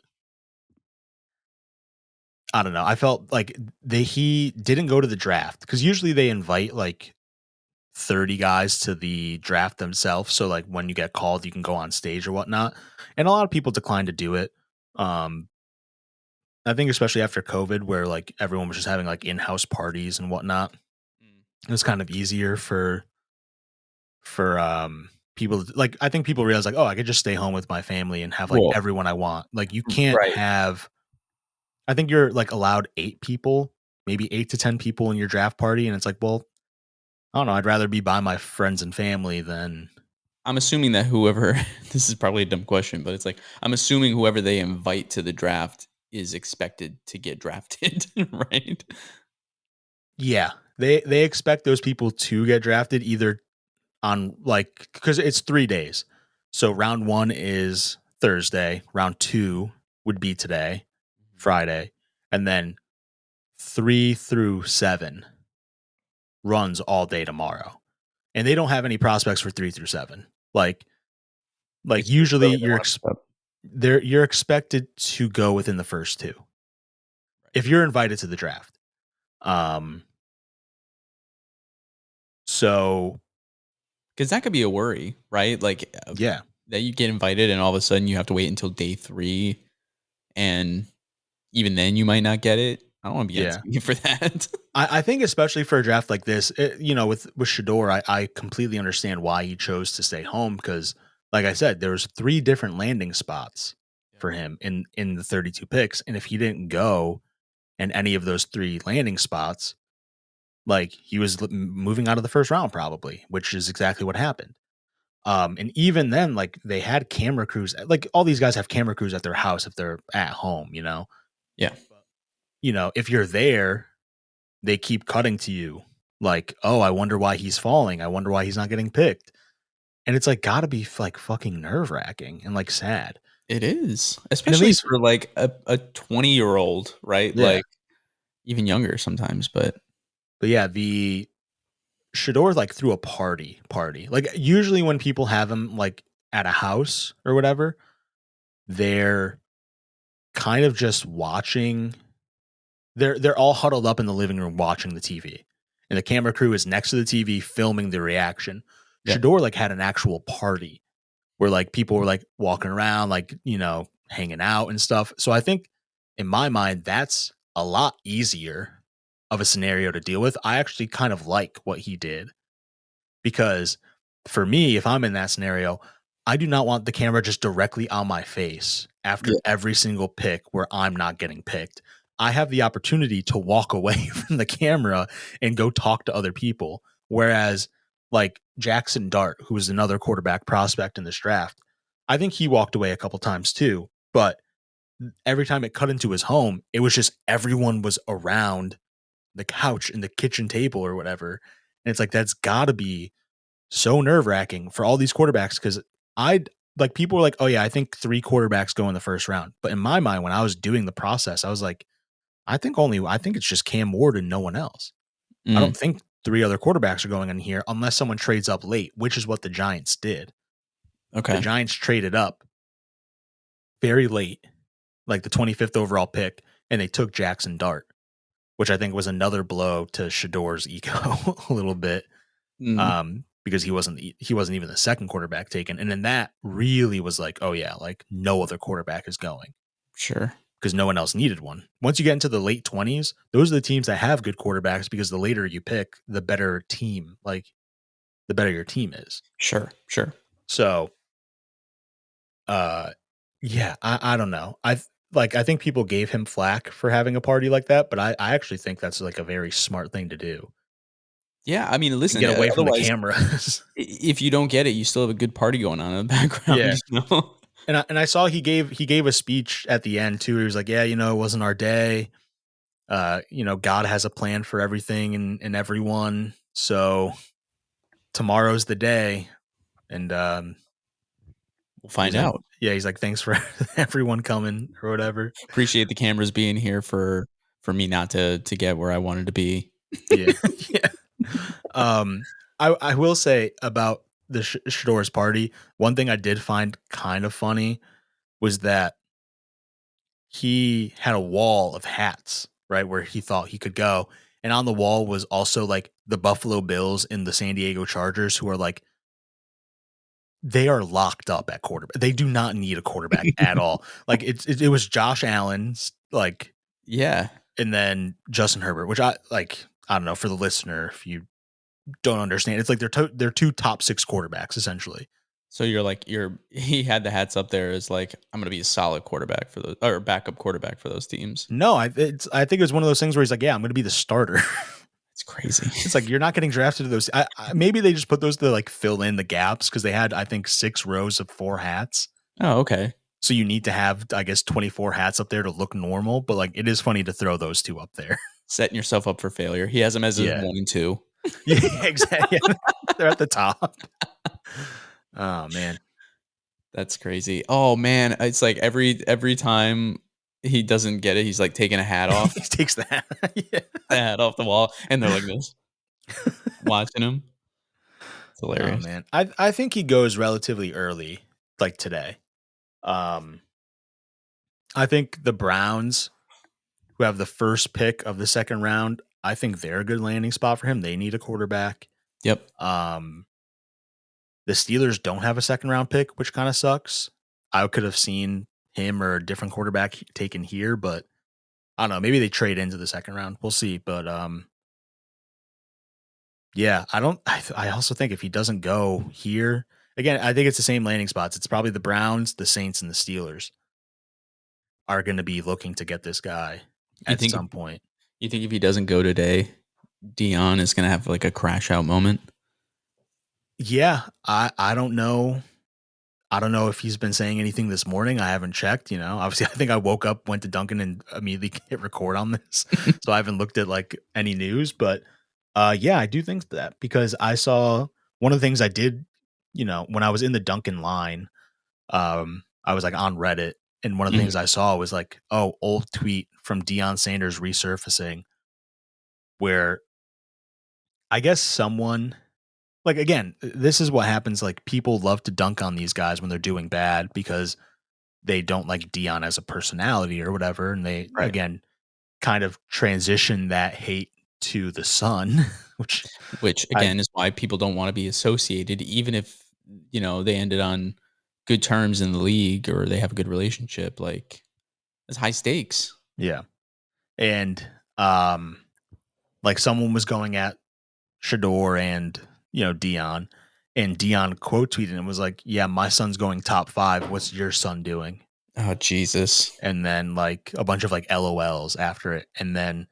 I don't know. I felt like he didn't go to the draft because usually they invite like 30 guys to the draft themselves. So like when you get called, you can go on stage or whatnot. And a lot of people declined to do it. Um, I think especially after COVID, where like everyone was just having like in-house parties and whatnot, Mm. it was kind of easier for people like, I think people realize like, oh, I could just stay home with my family and have like Well, everyone I want. Like, you can't right. have, I think you're like allowed 8 people, maybe 8 to 10 people in your draft party. And it's like, well, I don't know. I'd rather be by my friends and family than, I'm assuming that whoever this is probably a dumb question, but it's like, I'm assuming whoever they invite to the draft is expected to get drafted, right? yeah, they expect those people to get drafted either on, like, because it's 3 days. So round one is Thursday, round two would be today, Mhm. Friday, and then 3 through 7 runs all day tomorrow. And they don't have any prospects for 3 through 7. Like It's just usually whoever they wanna pick up. you're expected to go within the first two Right. if you're invited to the draft. Um, so 'Cause that could be a worry, right? Like, yeah, that you get invited and all of a sudden you have to wait until day 3, and even then you might not get it. I don't wanna be on yeah. TV for that. I think especially for a draft like this, with Shador, I completely understand why he chose to stay home because, like I said, there was 3 different landing spots Yep. for him in the 32 picks, and if he didn't go in any of those 3 landing spots, like, he was moving out of the first round probably, which is exactly what happened. And even then, like, they had camera crews. Like, all these guys have camera crews at their house if they're at home. Yeah. If you're there, they keep cutting to you like, "Oh, I wonder why he's falling. I wonder why he's not getting picked." And it's like, gotta be like fucking nerve-wracking and like sad. It is, And at especially least, for, like, a 20-year-old, right? yeah. Like, even younger sometimes, but But yeah, the Shador like threw a party. Like, usually when people have him like at a house or whatever, they're kind of just watching. They're all huddled up in the living room watching the TV. and the camera crew is next to the TV filming the reaction. Yep. Shedeur like had an actual party where like people were like walking around, like, hanging out and stuff. So I think in my mind, that's a lot easier of a scenario to deal with. I actually kind of like what he did because for me, if I'm in that scenario, I do not want the camera just directly on my face after Yeah. every single pick where I'm not getting picked. I have the opportunity to walk away from the camera and go talk to other people. Whereas, like Jackson Dart, who was another quarterback prospect in this draft, I think he walked away a couple times too. But every time it cut into his home, it was just everyone was around the couch and the kitchen table or whatever. And it's like, that's got to be so nerve wracking for all these quarterbacks because like people were like, oh yeah, I think three quarterbacks go in the first round. But in my mind, when I was doing the process, I was like, I think it's just Cam Ward and no one else. I Mm, don't think three other quarterbacks are going in here unless someone trades up late, which is what the Giants did. The okay. Giants traded up very late, like the 25th overall pick, and they took Jackson Dart, which I think was another blow to Shadeur's ego a little bit. Mm, Because he wasn't even the second quarterback taken, and then that really was like, oh yeah, like no other quarterback is going sure. because no one else needed one. Once you get into the late 20s, those are the teams that have good quarterbacks because the later you pick, the better team, like the better your team is. Sure. Sure. So, uh, yeah, I don't know. I think people gave him flack for having a party like that, but I actually think that's like a very smart thing to do Yeah. I mean, and listen, get away from the otherwise, cameras. if you don't get it, you still have a good party going on in the background, Yeah. you know? And I saw he gave a speech at the end too. He was like, "Yeah, it wasn't our day. God has a plan for everything and everyone. So tomorrow's the day." And We'll he's find like, out. "Yeah, he's like, thanks for everyone coming or whatever." Appreciate the cameras being here for me not to get where I wanted to be. Yeah, yeah. Um, I will say about the Shador's party. One thing I did find kind of funny was that he had a wall of hats, right, where he thought he could go. And on the wall was also like the Buffalo Bills and the San Diego Chargers, who are like, they are locked up at quarterback. They do not need a quarterback at all. Like it was Josh Allen's, like, Yeah. and then Justin Herbert, which I like. I don't know for the listener if you don't understand. It's like they're two top six quarterbacks essentially. So you're like he had the hats up there as like I'm gonna be a solid quarterback for those or backup quarterback for those teams. No, I think it was one of those things where he's like, yeah, I'm going to be the starter. It's crazy. It's like you're not getting drafted to those. Maybe they just put those to like fill in the gaps because they had, I think, 6 rows of 4 hats. Oh, okay. So you need to have, I guess, 24 hats up there to look normal. But like, it is funny to throw those two up there. Setting yourself up for failure. He has them as his Yeah, 1 and 2. yeah, exactly. They're at the top. Oh man, That's crazy. Oh man, it's like every time he doesn't get it, he's like taking a hat off, he takes that. Yeah. the hat off the wall, and they're like this, watching him. It's Oh hilarious. man, I think he goes relatively early, like today. Um, I think the Browns, who have the first pick of the second round, I think they're a good landing spot for him. They need a quarterback. Yep. Um, the Steelers don't have a second round pick, which kind of sucks. I could have seen him or a different quarterback taken here, but I don't know. Maybe they trade into the second round. We'll see. But yeah, I don't. I also think if he doesn't go here again, I think it's the same landing spots. It's probably the Browns, the Saints, and the Steelers are going to be looking to get this guy You at think if some point. you think if he doesn't go today, Dion is gonna have like a crash out moment? Yeah, I don't know. I don't know if he's been saying anything this morning. I haven't checked, Obviously, I think I woke up, went to Duncan, and immediately hit record on this. So I haven't looked at like any news, but yeah, I do think that because I saw one of the things I did, when I was in the Duncan line, I was like on Reddit, and one of the Mhm. things I saw was like, oh, old tweet from Deion Sanders resurfacing, where I guess someone like again, this is what happens. Like people love to dunk on these guys when they're doing bad because they don't like Dion as a personality or whatever, and they Right. again kind of transition that hate to the son. which which I again is why people don't wanna be associated even if, they ended on good terms in the league or they have a good relationship, like, it's high stakes. yeah. And um like someone was going at Shedeur and, Dion, and Dion quote tweeted and was like, "Yeah, my son's going top 5. What's your son doing?" Oh, Jesus. And then like a bunch of like LOLs after it. And then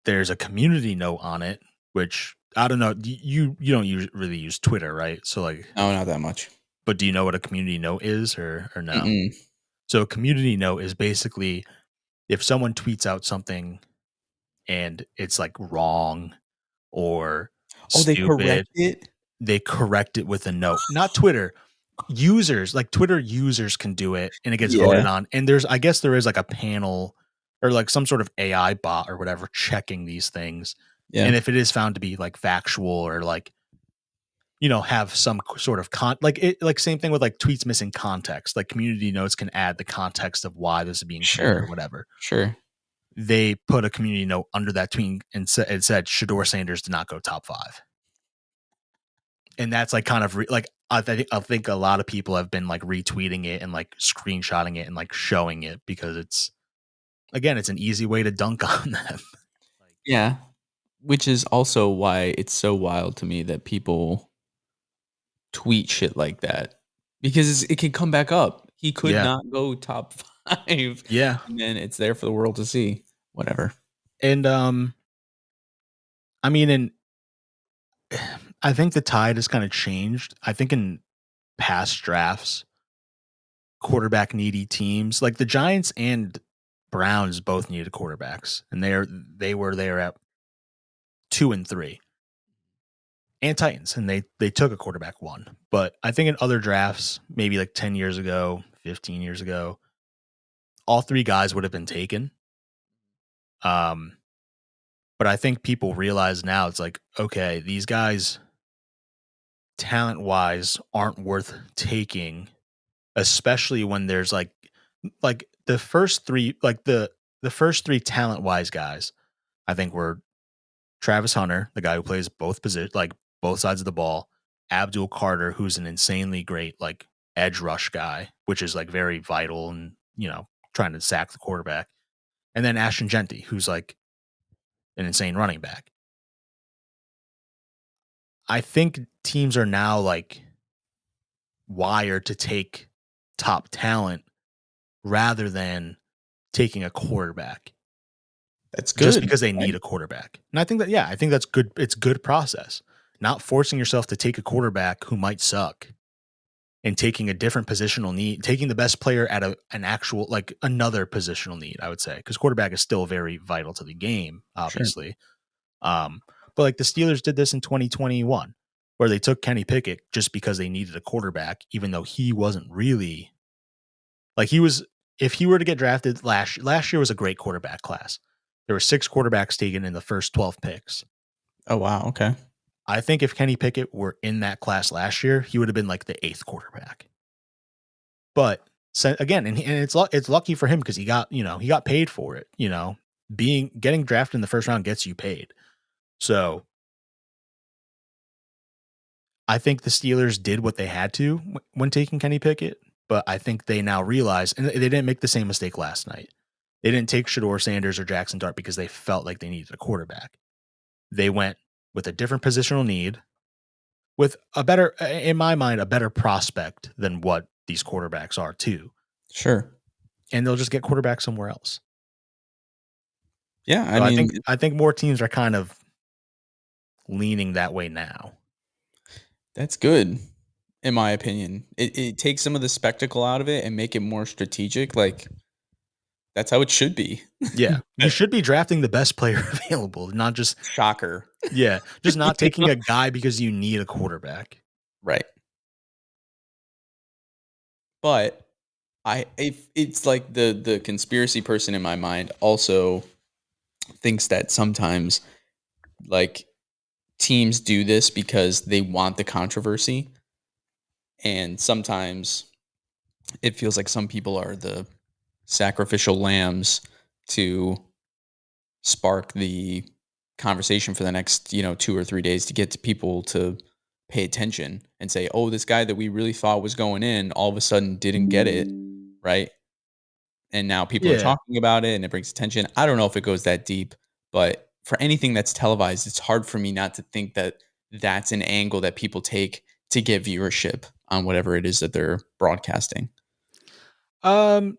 there's a community note on it, which I don't know. You don't really use Twitter, right? So like, No, not that much. but do you know what a community note is or no? Mm-mm. So a community note is basically if someone tweets out something and it's like wrong or Oh, they correct stupid, it? they correct it with a note. Not Twitter. Users, like Twitter users can do it and it gets voted Yeah, on. And I guess there is like a panel or like some sort of AI bot or whatever checking these things. yeah, And if it is found to be like factual or like, have some sort of like same thing with like tweets missing context, like community notes can add the context of why this is being tweeted or sure, whatever. sure. They put a community note under that tweet and it said Shedeur Sanders did not go top 5. And that's like kind of like I think a lot of people have been like retweeting it and like screenshotting it and like showing it because it's an easy way to dunk on them. Like, Yeah, which is also why it's so wild to me that people tweet shit like that because it can come back up. He could yeah, not go top 5, yeah, and then it's there for the world to see. Whatever. and I mean, and I think the tide has kind of changed. I think in past drafts, quarterback needy teams like the Giants and Browns both needed quarterbacks, and they were there at 2 and 3. And Titans, and they took a quarterback one. But I think in other drafts, maybe like 10 years ago, 15 years ago, all three guys would have been taken. Um, but I think people realize now it's like, okay, these guys talent wise aren't worth taking, especially when there's like the first three, like the first three talent wise guys, I think were Travis Hunter, the guy who plays both positions, like both sides of the ball, Abdul Carter, who's an insanely great like edge rush guy, which is like very vital and trying to sack the quarterback, and then Ashton Genty, who's like an insane running back. I think teams are now like wired to take top talent rather than taking a quarterback That's just good, because they need right? a quarterback. And I think that I think that's good. It's good process. Not forcing yourself to take a quarterback who might suck and taking a different positional need, taking the best player at an actual like another positional need, I would say, because quarterback is still very vital to the game, Sure. obviously. Um, but like the Steelers did this in 2021, where they took Kenny Pickett just because they needed a quarterback, even though he wasn't really like he was. If he were to get drafted last year was a great quarterback class. There were 6 quarterbacks taken in the first 12 picks. Oh, wow, okay. I think if Kenny Pickett were in that class last year, he would have been like the 8th quarterback. But again, and it's lucky for him because he got paid for it. Getting drafted in the first round gets you paid. So I think the Steelers did what they had to when taking Kenny Pickett, but I think they now realize, and they didn't make the same mistake last night. They didn't take Shedeur Sanders or Jackson Dart because they felt like they needed a quarterback. They went with a different positional need, with a better, in my mind, a better prospect than what these quarterbacks are too, Sure. and they'll just get quarterback somewhere else. Yeah, I So I mean, think I think more teams are kind of leaning that way now. that's good, in my opinion. It takes some of the spectacle out of it and make it more strategic, like, that's how it should be. Yeah, you should be drafting the best player available, not just Shocker. just not taking a guy because you need a quarterback. Right. But if it's like the conspiracy person in my mind also thinks that sometimes, like, teams do this because they want the controversy, and sometimes it feels like some people are the sacrificial lambs to spark the conversation for the next, 2 or 3 days to get to people to pay attention and say, oh, this guy that we really thought was going in all of a sudden didn't get it. Right. And now people are Yeah. talking about it and it brings attention. I don't know if it goes that deep, but for anything that's televised, it's hard for me not to think that that's an angle that people take to get viewership on whatever it is that they're broadcasting. Um,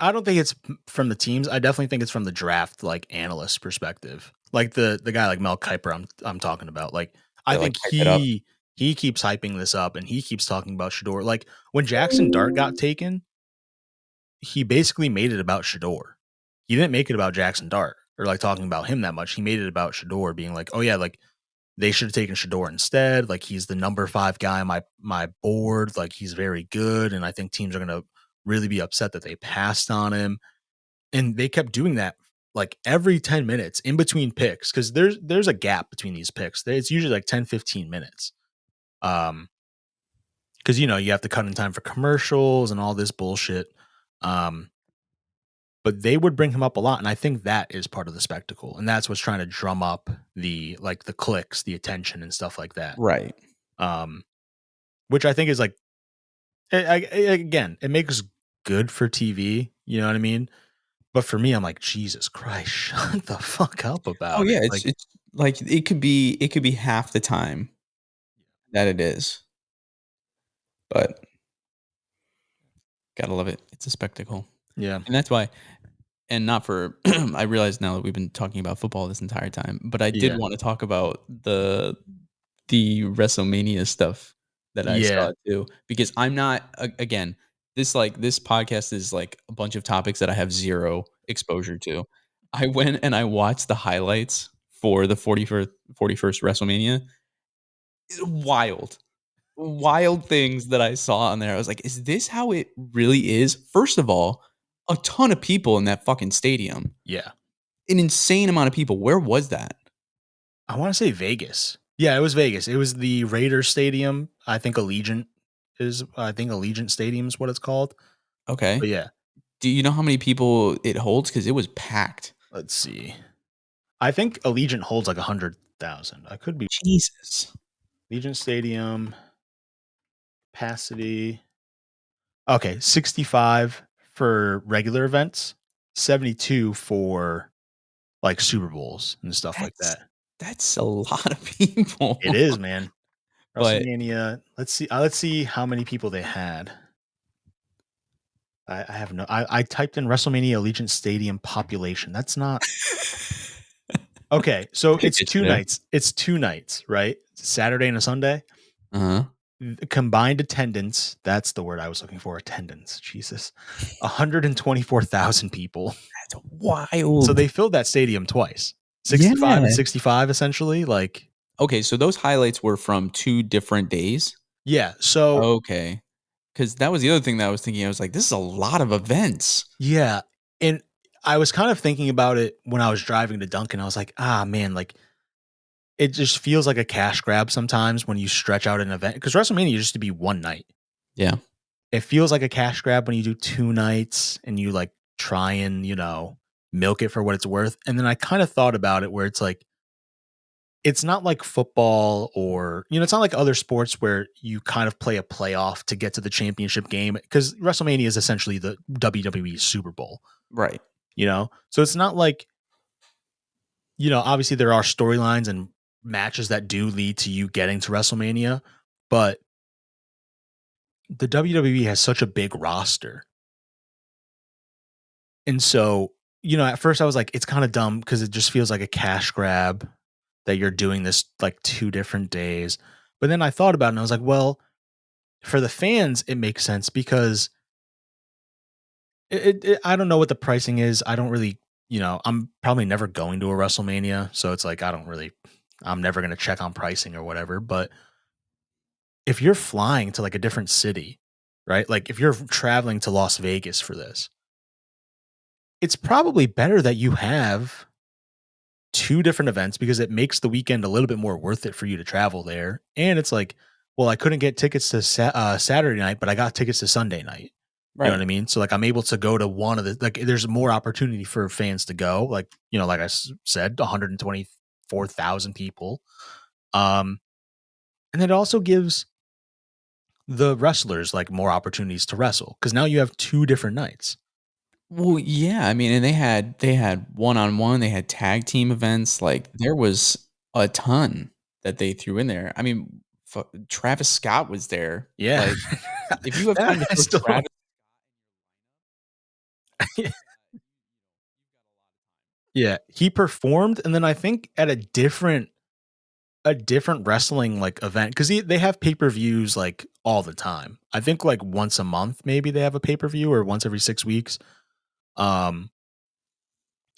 I don't think it's from the teams. I definitely think it's from the draft, like, analyst perspective. Like the guy like Mel Kiper I'm talking about. Like, I They like think hype it up. he keeps hyping this up and he keeps talking about Shedeur. Like, when Jackson Dart got taken, he basically made it about Shedeur. He didn't make it about Jackson Dart or like talking about him that much. He made it about Shedeur being like, "Oh yeah, like they should have taken Shedeur instead. Like he's the number 5 guy on my board. Like he's very good, and I think teams are gonna really be upset that they passed on him." And they kept doing that like every 10 minutes in between picks because there's a gap between these picks. It's usually like 10-15 minutes. Um, because you have to cut in time for commercials and all this bullshit. Um, but they would bring him up a lot, and I think that is part of the spectacle, and that's what's trying to drum up the clicks, the attention, and stuff like that. Right. Um, which I think is like again, it makes good for TV. You know what I mean? But for me, I'm like, Jesus Christ, shut the fuck up Oh about it. yeah, it's Like, it's like it could be half the time that it is, but gotta love it. It's a spectacle, yeah, and that's why. And not for I realize now that we've been talking about football this entire time, but I did yeah, want to talk about the WrestleMania stuff that I yeah, saw too, because I'm not again, this podcast is like a bunch of topics that I have zero exposure to. I went and I watched the highlights for the 41st WrestleMania. Wild. Wild things that I saw on there. I was like, "Is this how it really is?" First of all, a ton of people in that fucking stadium. yeah. An insane amount of people. Where was that? I want to say Vegas. Yeah, it was Vegas. It was the Raiders Stadium. I think Allegiant Stadium is what it's called. Okay. But yeah, Do you know how many people it holds? Because it was packed. let's see. I think Allegiant holds like 100,000. I could be Jesus. Allegiant Stadium capacity. Okay, 65 for regular events, 72 for like Super Bowls and stuff like That's that. that's a lot of people. It is, man. But WrestleMania. Let's see how many people they had. I have no. I typed in WrestleMania Allegiant Stadium population. That's not okay. So it's it's two there. nights. It's 2 nights, right? Saturday and a Sunday. Uh-huh. Combined attendance. That's the word I was looking for. Attendance. Jesus, 124,000 people. That's So wild. they filled that stadium twice. 65 and Yeah. 65 essentially. Like, Okay, so those highlights were from 2 different days? yeah. So Okay, because that was the other thing that I was thinking. I was like, "This is a lot of events." yeah. And I was kind of thinking about it when I was driving to Duncan. I was like, ah man, like it just feels like a cash grab sometimes when you stretch out an event because WrestleMania used to be 1 night. Yeah. It feels like a cash grab when you do 2 nights and you like try and, milk it for what it's worth. And then I kind of thought about it where it's like, it's not like football or, it's not like other sports where you kind of play a playoff to get to the championship game because WrestleMania is essentially the WWE Super Bowl, Right. So it's not like, obviously there are storylines and matches that do lead to you getting to WrestleMania, but the WWE has such a big roster. And so, at first I was like, it's kind of dumb because it just feels like a cash grab that you're doing this like 2 different days. But then I thought about it and I was like, well, for the fans, it makes sense because I don't know what the pricing is. I don't really, I'm probably never going to a WrestleMania. So it's like, I'm never going to check on pricing or whatever. But if you're flying to like a different city, right? Like if you're traveling to Las Vegas for this, it's probably better that you have 2 different events because it makes the weekend a little bit more worth it for you to travel there. And it's like, well, I couldn't get tickets to Saturday night, but I got tickets to Sunday night. You know what Right. I mean? So like I'm able to go to one of the like there's more opportunity for fans to go. Like, like I said, 4,000 people. And it also gives the wrestlers like more opportunities to wrestle because now you have two different nights. Well, yeah, I mean, and they had one-on-one, they had tag team events, like, there was a ton that they threw in there. I mean, Travis Scott was there, Yeah. like, if you have That time to I throw still Travis yeah, he performed, and then I think at a different wrestling, like, event 'cause they have pay-per-views, like, all the time. I think, like, once a month, maybe they have a pay-per-view or once every 6 weeks. Um,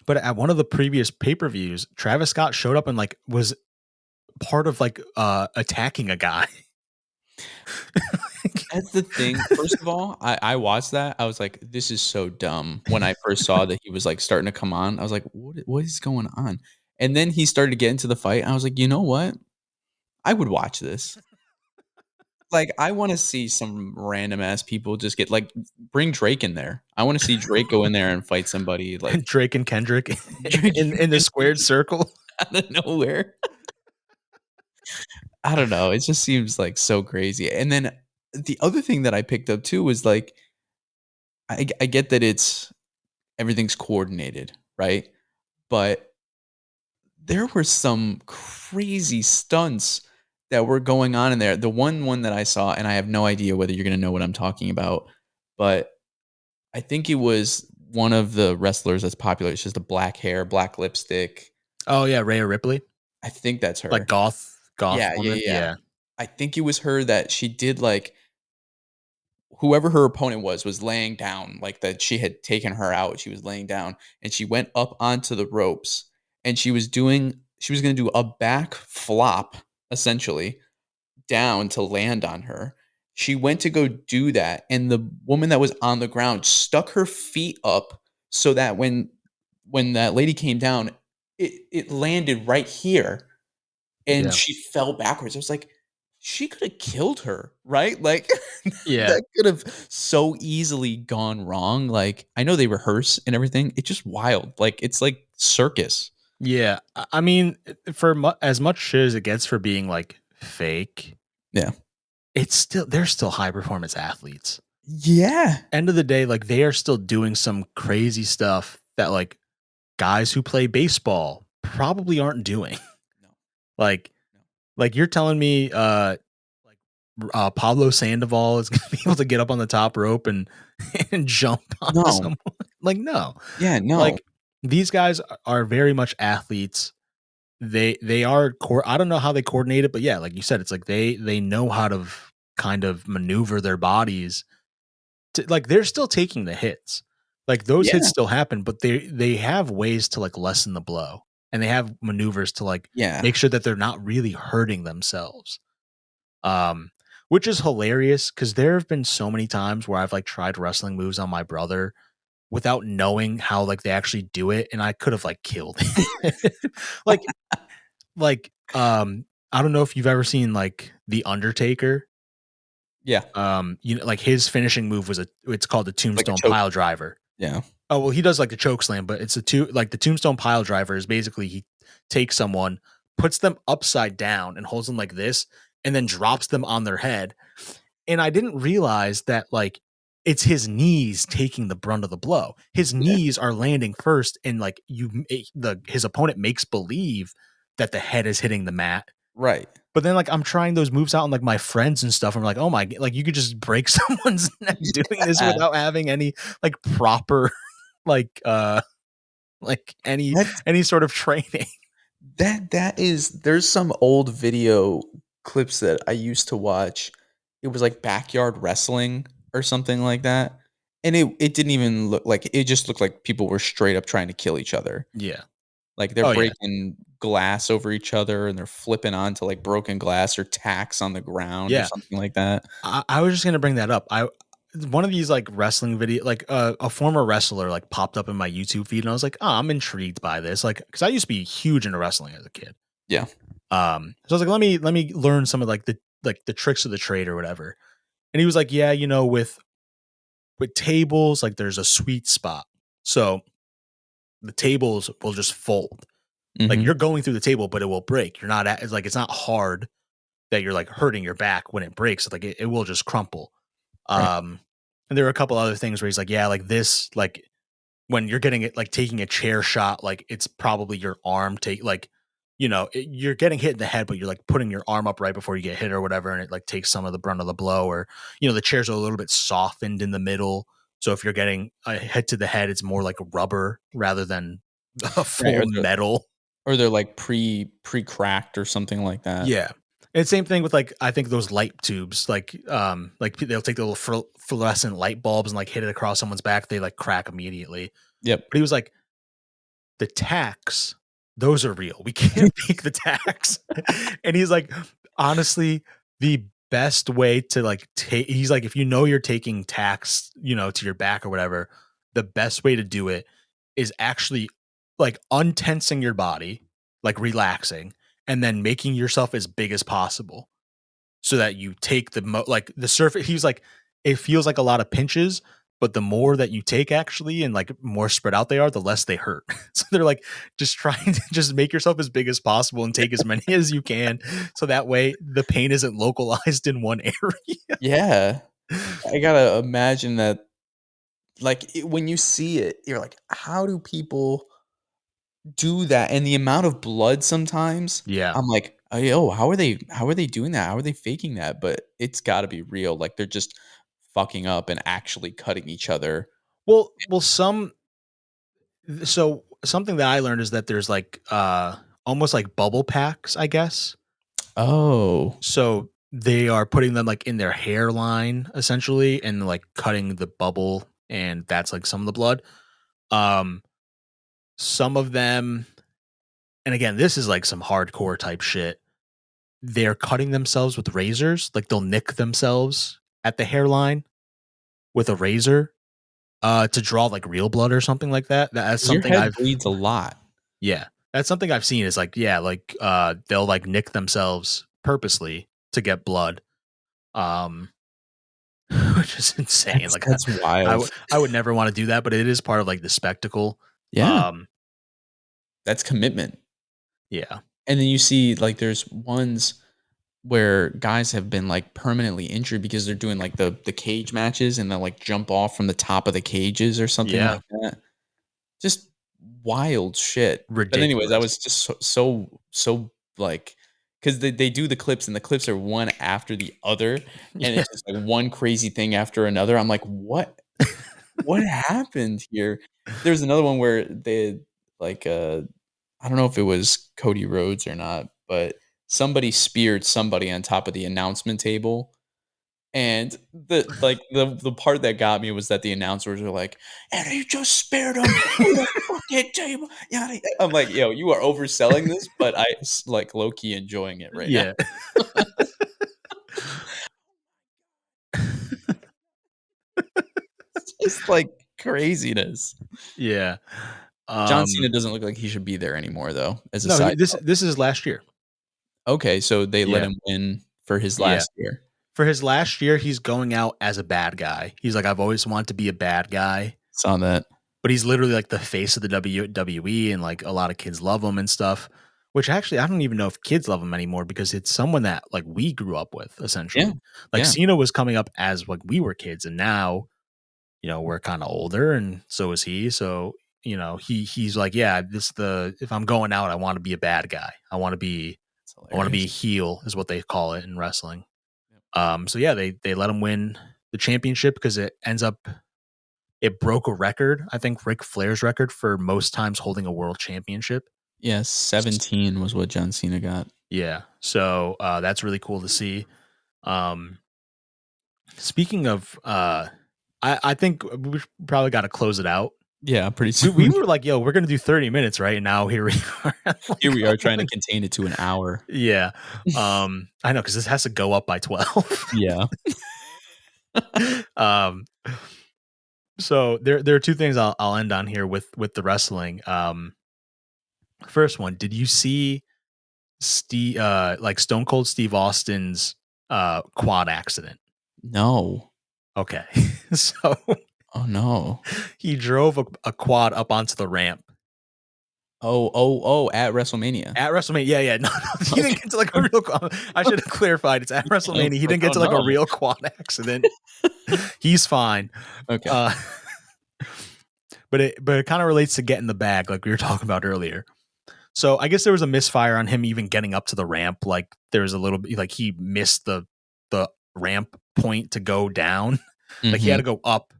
but at one of the previous pay-per-views, Travis Scott showed up and, like, was part of, like, attacking a guy. That's the thing. First of all, I watched that, I was like, "This is so dumb." When I first saw that he was, like, starting to come on, I was like, what is going on?" And then he started to get into the fight, and I was like, "You know what? I would watch this." Like, I wanna see some random ass people just get like, bring Drake in there. I wanna see Drake go in there and fight somebody like Drake and Kendrick Drake in the squared circle. out of nowhere. I don't know, it just seems, like, so crazy, and then the other thing that I picked up too was, like, I get that it's everything's coordinated, right? But there were some crazy stunts that were going on in there. The one that I saw, and I have no idea whether you're gonna know what I'm talking about, but I think it was one of the wrestlers that's popular. It's just the black hair, black lipstick. Oh, yeah, Rhea Ripley? I think that's Like her. goth Yeah, yeah, woman? yeah, yeah. Yeah. I think it was her that she did, like whoever her opponent was laying down, like, that she had taken her out, she was laying down, and she went up onto the ropes, and she was gonna do a back flop, essentially, down to land on her. She went to go do that, and the woman that was on the ground stuck her feet up so that when that lady came down, it landed right here, and Yeah. she fell backwards. I was like, "She coulda killed her," right? Like, Yeah. that could have so easily gone wrong. Like, I know they rehearse and everything. It's just wild. Like, it's like circus. Yeah. I mean, for as much shit as it gets for being, like, fake, Yeah. they're still high performance athletes. Yeah. End of the day, like, they are still doing some crazy stuff that, like, guys who play baseball probably aren't doing. No, Like no. like, you're telling me, like, Pablo Sandoval is gonna be able to get up on the top rope and and jump onto No. someone? Like, no. Yeah, no. Like, these guys are very much athletes. They are I don't know how they coordinate it, but yeah, like you said, it's like they know how to kind of maneuver their bodies to, like, they're still taking the hits. Like, those hits Yeah. still happen, but they have ways to, like, lessen the blow, and they have maneuvers to, like, Yeah. make sure that they're not really hurting themselves. Um, which is hilarious because there have been so many times where I've, like, tried wrestling moves on my brother without knowing how, like, they actually do it, and I could have, like, killed him. Like I don't know if you've ever seen, like, The Undertaker. Yeah. Like, his finishing move was it's called the Like a Tombstone choke. Pile Driver. Yeah. Oh, well, he does, like, the choke slam, but it's the Tombstone Pile Driver is basically he takes someone, puts them upside down and holds them like this, and then drops them on their head. And I didn't realize that, like, it's his knees taking the brunt of the blow. His Yeah. knees are landing first, and, like, his opponent makes believe that the head is hitting the mat. Right. But then, like, I'm trying those moves out on, like, my friends and stuff, and I'm like, "Oh my like, you could just break someone's neck doing this Yeah. without having any, like, proper, like, like, That's any sort of training." that is there's some old video clips that I used to watch. It was like backyard wrestling or something like that, and it didn't even look like it just looked like people were straight up trying to kill each other. Yeah. Like, they're Oh, yeah. breaking glass over each other, and they're flipping onto, like, broken glass or tacks on the ground or Yeah. something like that. I was just gonna bring that up. I One of these, like, wrestling video like, a former wrestler, like, popped up in my YouTube feed, and I was like, "Oh, I'm intrigued by this," like, because I used to be huge into wrestling as a kid. Yeah. So I was like, "Let me learn some of, like, the tricks of the trade or whatever." And he was like, "Yeah, with tables, like, there's a sweet spot. So, the tables will just fold. Like, Mhm. you're going through the table, but it will break. You're not at it's like, it's not hard that you're, like, hurting your back when it breaks. Like, it will just crumple. Right. And there were a couple other things where he's like, "Yeah, like this, like, when you're getting it like taking a chair shot, like it's probably your arm take like, you're getting hit in the head, but you're like putting your arm up right before you get hit or whatever, and it like takes some of the brunt of the blow. Or the chairs are a little bit softened in the middle, so if you're getting a hit to the head, it's more like rubber rather than a Right, full metal." or they're, like, pre-cracked or something like that. Yeah. And same thing with like I think those light tubes, like they'll take the little fluorescent light bulbs and like hit it across someone's back, they like crack immediately. Yep. But he was like, the tacks, those are real. We can't fake the tacks. And he's like, honestly, the best way to like take, he's like, if you know you're taking tacks, to your back or whatever, the best way to do it is actually like untensing your body, like relaxing, and then making yourself as big as possible so that you take like the surface. He was like, it feels like a lot of pinches, but the more that you take actually and like more spread out they are, the less they hurt. So they're like just trying to just make yourself as big as possible and take as many as you can. So that way the pain isn't localized in one area. Yeah. I gotta imagine that, like, when you see it, you're like, "How do people do that?" And the amount of blood sometimes, Yeah. I'm like, "Oh, yo, how are they doing that? How are they faking that?" But it's gotta be real, like, they're just fucking up and actually cutting each other. Well, so something that I learned is that there's like almost like bubble packs, I guess. Oh. So they are putting them like in their hairline essentially and like cutting the bubble, and that's like some of the blood. Um some of them, and again, this is like some hardcore type shit. They're cutting themselves with razors, like they'll nick themselves at the hairline with a razor to draw like real blood or something like that. That's 'Cause your something head I've bleeds a lot. Yeah. That's something I've seen is like, yeah, like they'll like nick themselves purposely to get blood. Um which is insane. Like That's I, wild. I would never want to do that, but it is part of like the spectacle. Yeah, Um, that's commitment. yeah, And then you see, like, there's ones where guys have been, like, permanently injured because they're doing, like, the cage matches, and they'll, like, jump off from the top of the cages or something yeah, like that. Just wild shit. But anyways, I ridiculous. was just so, like, because they do the clips, and the clips are one after the other, and Yeah, it's just, like, one crazy thing after another. I'm like, What happened here?" There's another one where they, like, I don't know if it was Cody Rhodes or not, but somebody speared somebody on top of the announcement table, and the part that got me was that the announcers were like, "And he just speared him through the fucking table." Yada yada. I'm like, "Yo, you are overselling this, but like, low key enjoying it right now." yeah, It's just like craziness. yeah. John Cena Um, doesn't look like he should be there anymore, though, as a no, side note. this is last year. Okay, so they let Yeah, him win for his yeah. last year. For his last year, he's going out as a bad guy. He's like, I've always wanted to be a bad guy, Saw that. but he's literally like the face of the WWE, and like a lot of kids love him and stuff. Which actually, I don't even know if kids love him anymore because it's someone that like we grew up with Yeah, essentially. Like yeah. Cena was coming up as like we were kids, and now we're kind of older, and so is he. So he's like, yeah, if I'm going out, I want to be a bad guy. It's I want to be a hilarious. heel, is what they call it in wrestling. Yep. So yeah, they let him win the championship because it broke a record. I think Ric Flair's record for most times holding a world championship. Yes, 17 was what John Cena got. Yeah, so that's really cool to see. Um, speaking of, I think we probably got to close it out. Yeah, pretty We soon. were like, yo, we're gonna do 30 minutes, right? And now here we are. At Here like we are trying to contain it to an hour. yeah, I know because this has to go up by 12. Yeah. um, so there are two things I'll end on here with the wrestling. First one, did you see Steve, like Stone Cold Steve Austin's quad accident? No. Okay, so Oh, no. he drove a quad up onto the ramp At WrestleMania. At WrestleMania. Yeah, yeah. No, no, he didn't Okay. get to like a real I should have clarified. It's at Okay, I WrestleMania. was He like, didn't get "Oh, to like a no." real quad accident. He's fine. Okay. Uh but it kind of relates to getting the bag like we were talking about earlier. So I guess there was a misfire on him even getting up to the ramp. Like there was a little bit like he missed the ramp point to go down. Like he had to Mhm. go up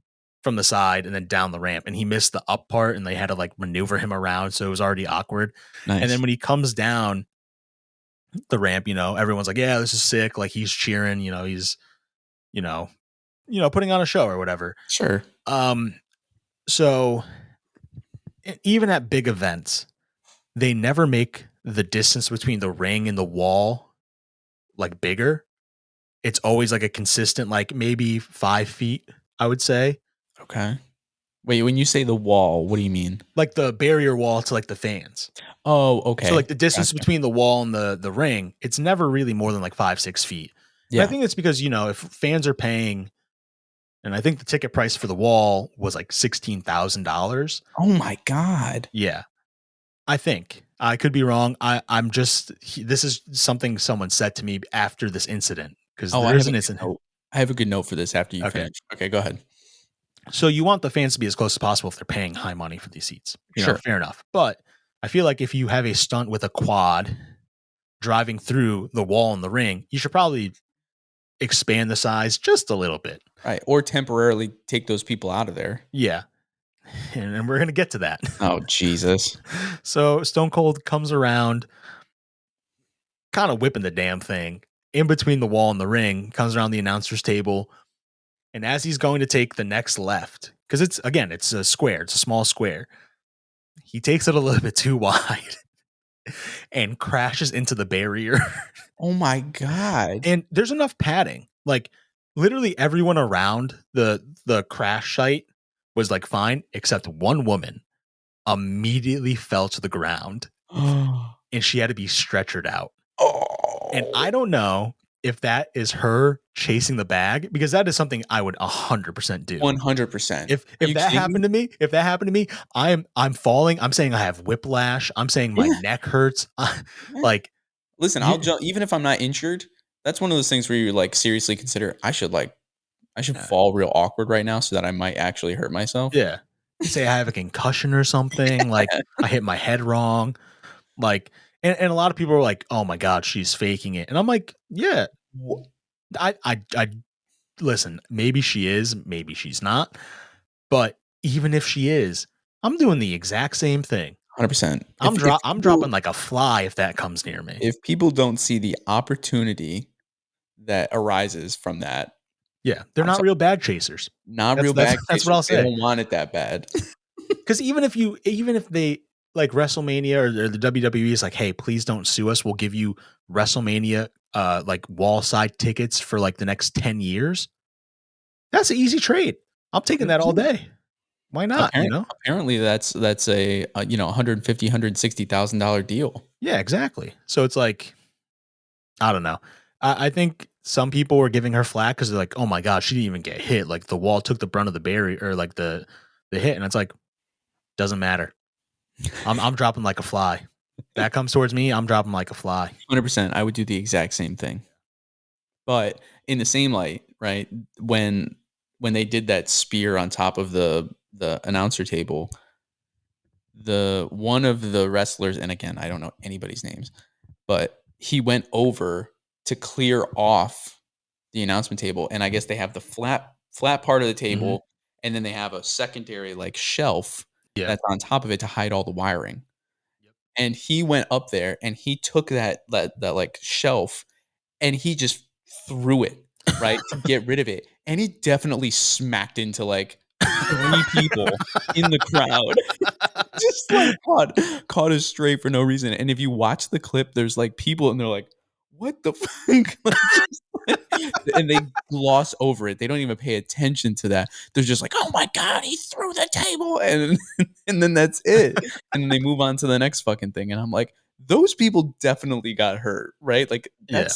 from the side and then down the ramp, and he missed the up part, and they had to like maneuver him around, so it was already awkward. And then Nice. when he comes down the ramp, everyone's like, "Yeah, this is sick!" Like he's cheering, he's you know, putting on a show or whatever. Sure. Um, so even at big events, they never make the distance between the ring and the wall like bigger. It's always like a consistent, like maybe 5 feet, I would say. Okay. Wait, when you say the wall, what do you mean? Like the barrier wall to like the fans. Oh, So like okay. the distance Gotcha. between the wall and the ring, it's never really more than like 5, 6 feet. And I Yeah. think it's because, if fans are paying, and I think the ticket price for the wall was like $16,000. Oh my god. Yeah. I think I could be wrong. This is something someone said to me after this incident because Oh, there I is have a an good incident. note. I have a good note for this after you Okay. finish. Okay, go ahead. So you want the fans to be as close as possible if they're paying high money for these seats. Sure. Fair enough. But I feel like if you have a stunt with a quad driving through the wall in the ring, you should probably expand the size just a little bit. Right, or temporarily take those people out of there. Yeah. And we're going to get to that. Oh, Jesus. So Stone Cold comes around, kind of whipping the damn thing in between the wall and the ring, comes around the announcer's table. And as he's going to take the next left, because it's a square, it's a small square, he takes it a little bit too wide and crashes into the barrier. Oh my god. And there's enough padding. Like literally everyone around the crash site was like fine, except one woman immediately fell to the ground and she had to be stretchered out. And Oh. I don't know if that is her chasing the bag because that is something I would 100% do. 100%. Are If you that kidding me? happened to me, I'm falling. I'm saying I have whiplash. I'm saying my Yeah, neck hurts. yeah. Like Listen, I'll you, jump even if I'm not injured, that's one of those things where you, like, seriously consider, I should yeah, fall real awkward right now so that I might actually hurt myself. yeah. Say I have a concussion or something. Like I hit my head wrong. Like and a lot of people are like, "Oh my god, she's faking it," and I'm like, "Yeah, Wha I listen. Maybe she is. Maybe she's not. But even if she is, I'm doing the exact same thing. 100%. I'm dropping like a fly if that comes near me. If people don't see the opportunity that arises from that, Yeah, they're I'm not sorry, real bag chasers. not That's real that's bag that's what chasers. I'll They say. don't want it that bad. Because even if they like WrestleMania or the WWE is like, hey, please don't sue us. We'll give you WrestleMania like wall side tickets for like the next 10 years. That's an easy trade. I'm taking that all 100%. day. Why not? Apparently that's a, 150, $160,000 deal. Yeah, exactly. So it's like, I don't know. I think some people were giving her flack because they're like, oh my God, she didn't even get hit. Like the wall took the brunt of the barrier or like the hit. And it's like, doesn't matter. I'm dropping like a fly. That comes towards me, I'm dropping like a fly. 100%. I would do the exact same thing. But in the same light, right? When when they did that spear on top of the announcer table, the one of the wrestlers, and again, I don't know anybody's names, but he went over to clear off the announcement table, and I guess they have the flat part of the Mhm. table, and then they have a secondary like shelf Yeah. that's on top of it to hide all the wiring. Yep. And he went up there and he took that like shelf and he just threw it, right, to get rid of it, and he definitely smacked into, like, 3 people in the crowd. Just, like, caught us straight for no reason, and if you watch the clip, there's, like, people, and they're like, "What the fuck?" Like, just like and they gloss over it. They don't even pay attention to that. They're just like, "Oh my god, he threw the table," and and then that's it, and then they move on to the next fucking thing, and I'm like, "Those people definitely got hurt," right? Yeah.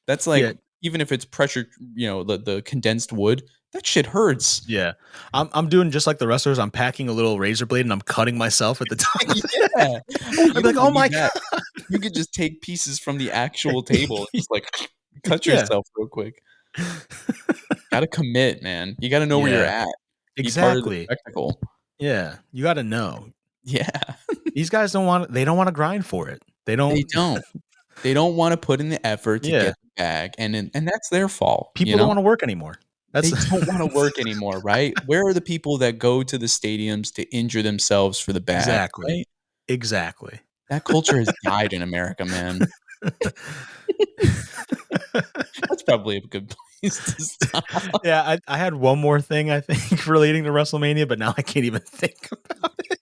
That's like Yeah. even if it's pressure, the condensed wood, That shit hurts. Yeah. I'm doing just like the wrestlers. I'm packing a little razor blade and I'm cutting myself at the top of it. Yeah. Oh, I'd you be like, don't "Oh even my need that. god." You could just take pieces from the actual table and just, like, cut Yeah. yourself real quick. Gotta commit, man. You gotta know where you're Yeah. at. Be part of the Exactly. spectacle. Yeah. You gotta know. Yeah. These guys don't wanna grind for it. They They don't. don't. They don't wanna put in the effort to Yeah. get the bag, and that's their fault, you People don't know? wanna work anymore. That's They don't wanna work anymore, right? Where are the people that go to the stadiums to injure themselves for the bag, exactly. right? Exactly. That culture has died in America, man. That's probably a good place to stop. Yeah, I had one more thing I think relating to WrestleMania, but now I can't even think about it.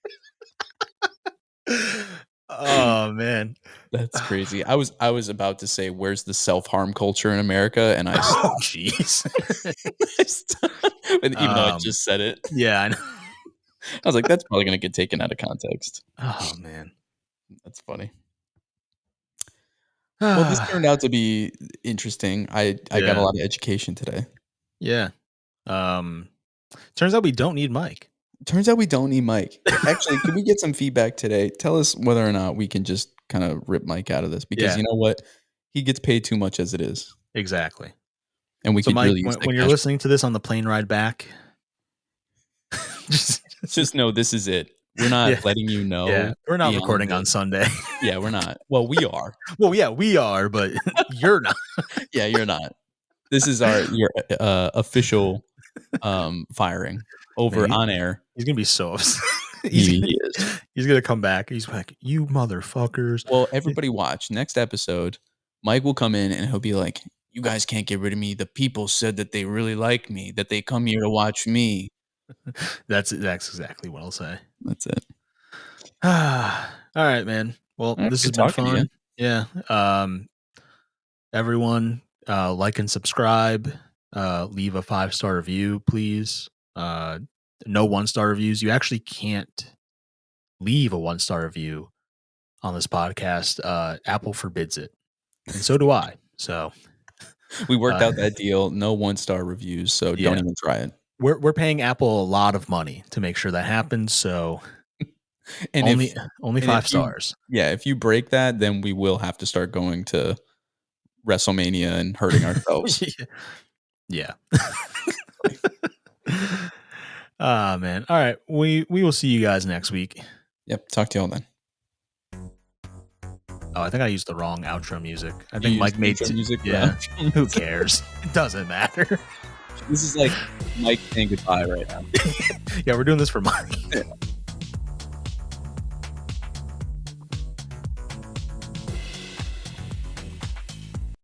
Oh, man. That's crazy. I was about to say, "Where's the self-harm culture in America?" And I Oh, stopped. jeez. I stopped. And even though I Um, just said it, yeah, I know. I was like, "That's probably gonna get taken out of context." Oh, man. That's funny. Well, this turned out to be interesting. I got a Yeah, lot of education today. yeah. Um, turns out we don't need Mike. Turns out we don't need Mike. Actually, can we get some feedback today? Tell us whether or not we can just kinda rip Mike out of this because Yeah, you know what? He gets paid too much as it is, exactly. and we So, could Mike, really use that when you're cash listening to this on the plane ride back, just just know this is it. We're not yeah, letting you yeah, know we're not beyond recording on this. Sunday. Yeah, we're not. Well, we are. Well, yeah, we are, but you're not. Yeah, you're not. This is your, official, firing Man, over on air. he's gonna be so upset. He is. He's gonna come back. He's like, "You motherfuckers." Well, everybody watch. Next episode, Mike will come in and he'll be like, "You guys can't get rid of me. The people said that they really like me, that they come here to watch me." That's exactly what I'll say. That's it. All right, man. Well, All right, this has good been talking to you. fun. Yeah. Everyone, like and subscribe. Leave a 5-star review, please. No 1-star reviews. You actually can't leave a 1-star review on this podcast. Apple forbids it, and so do I. So, We worked uh, out that deal. No one-star reviews, so don't yeah, even try it. we're paying Apple a lot of money to make sure that happens. So And only if only and if 5 you stars. yeah, if you break that, then we will have to start going to WrestleMania and hurting ourselves. Yeah. Ah, man. All right. We will see you guys next week. Yep, talk to y'all then. Oh, I think I used the wrong outro music. I You think used Mike made intro music for yeah. Who outros. cares? It doesn't matter. This is like Mike saying goodbye right now. Yeah, we're doing this for Mike.